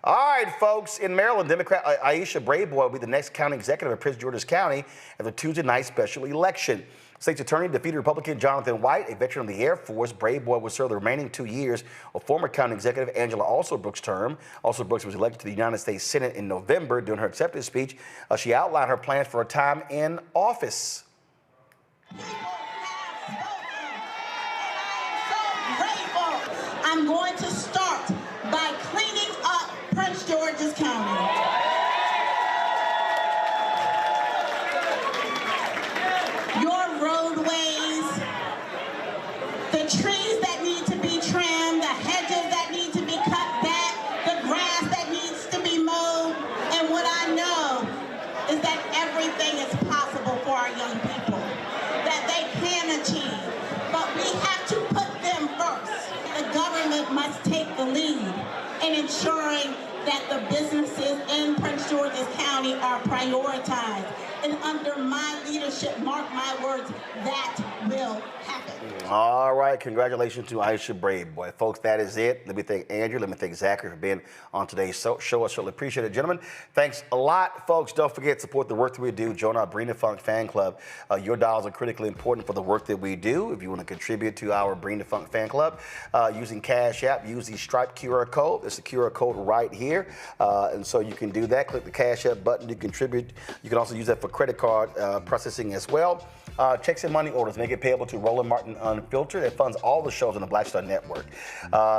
[SPEAKER 7] All right, folks, in Maryland, Democrat Aisha Brayboy will be the next county executive of Prince George's County at the Tuesday night special election. State's attorney defeated Republican Jonathan White, a veteran of the Air Force. Brayboy will serve the remaining 2 years of former county executive Angela Alsobrooks' term. Alsobrooks was elected to the United States Senate in November. During her acceptance speech, she outlined her plans for a time in office.
[SPEAKER 9] I'm going to start by cleaning up Prince George's County. Your roadways, the trees that need to be trimmed, the hedges that need to be cut back, the grass that needs to be mowed. And what I know is that everything is possible for our young people, that they can achieve. But we have to put them first. The government must take the lead in ensuring that the businesses in Prince George's County are prioritized. And under my leadership, mark my words, that will happen.
[SPEAKER 7] All right, congratulations to Aisha Brayboy. Folks, that is it. Let me thank Andrew. Let me thank Zachary for being on today's show. I certainly appreciate it, gentlemen. Thanks a lot, folks. Don't forget to support the work that we do. Join our Brink Funk fan club. Your dollars are critically important for the work that we do. If you want to contribute to our Brink Funk fan club using Cash App, use the Stripe QR code. There's a QR code right here. And so you can do that. Click the Cash App button to contribute. You can also use that for credit card processing as well. Checks and money orders make it payable to Roland Martin Unfiltered. That funds all the shows on the Black Star Network.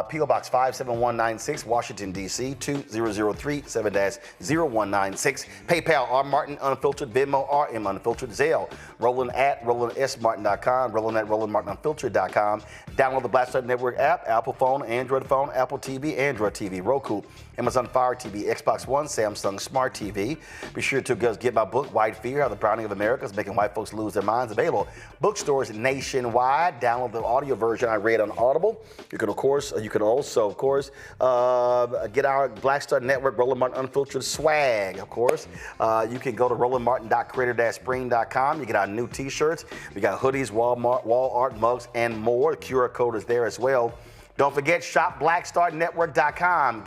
[SPEAKER 7] P.O. Box 57196, Washington, D.C. 20037-0196. PayPal, R. Martin Unfiltered. Venmo, RM Unfiltered. Zelle, Roland at RolandSMartin.com. Roland at RolandMartinUnfiltered.com. Download the Black Star Network app, Apple phone, Android phone, Apple TV, Android TV, Roku, Amazon Fire TV, Xbox One, Samsung Smart TV. Be sure to get my book, White Fear, How the Browning of America is Making White Folks Lose Their Minds. Available bookstores nationwide. Download the audio version I read on Audible. You can also, of course, get our Black Star Network Roland Martin Unfiltered swag, of course. You can go to rolandmartin.creator-spring.com. You get our new t-shirts. We got hoodies, wall art, mugs, and more. The QR code is there as well. Don't forget, shop blackstarnetwork.com.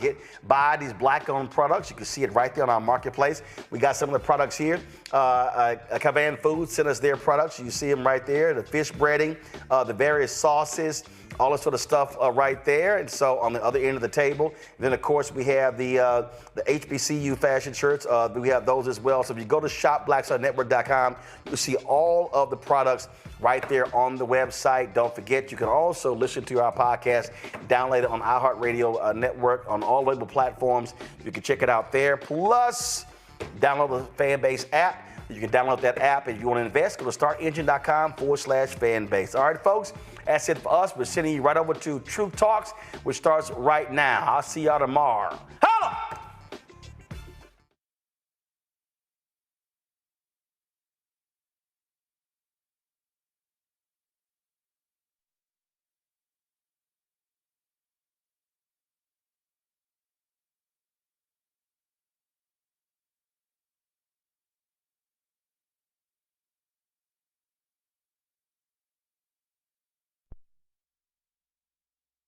[SPEAKER 7] Buy these black-owned products. You can see it right there on our marketplace. We got some of the products here. Cavan Foods sent us their products. You see them right there. The fish breading, the various sauces, all this sort of stuff right there. And so on the other end of the table. And then, of course, we have the HBCU fashion shirts. We have those as well. So if you go to shopblackstarnetwork.com, you'll see all of the products right there on the website. Don't forget, you can also listen to our podcast, download it on iHeartRadio network, on all label platforms. You can check it out there. Plus, download the Fanbase app. You can download that app. If you want to invest, go to startengine.com/fanbase. All right, folks, that's it for us. We're sending you right over to Truth Talks, which starts right now. I'll see y'all tomorrow.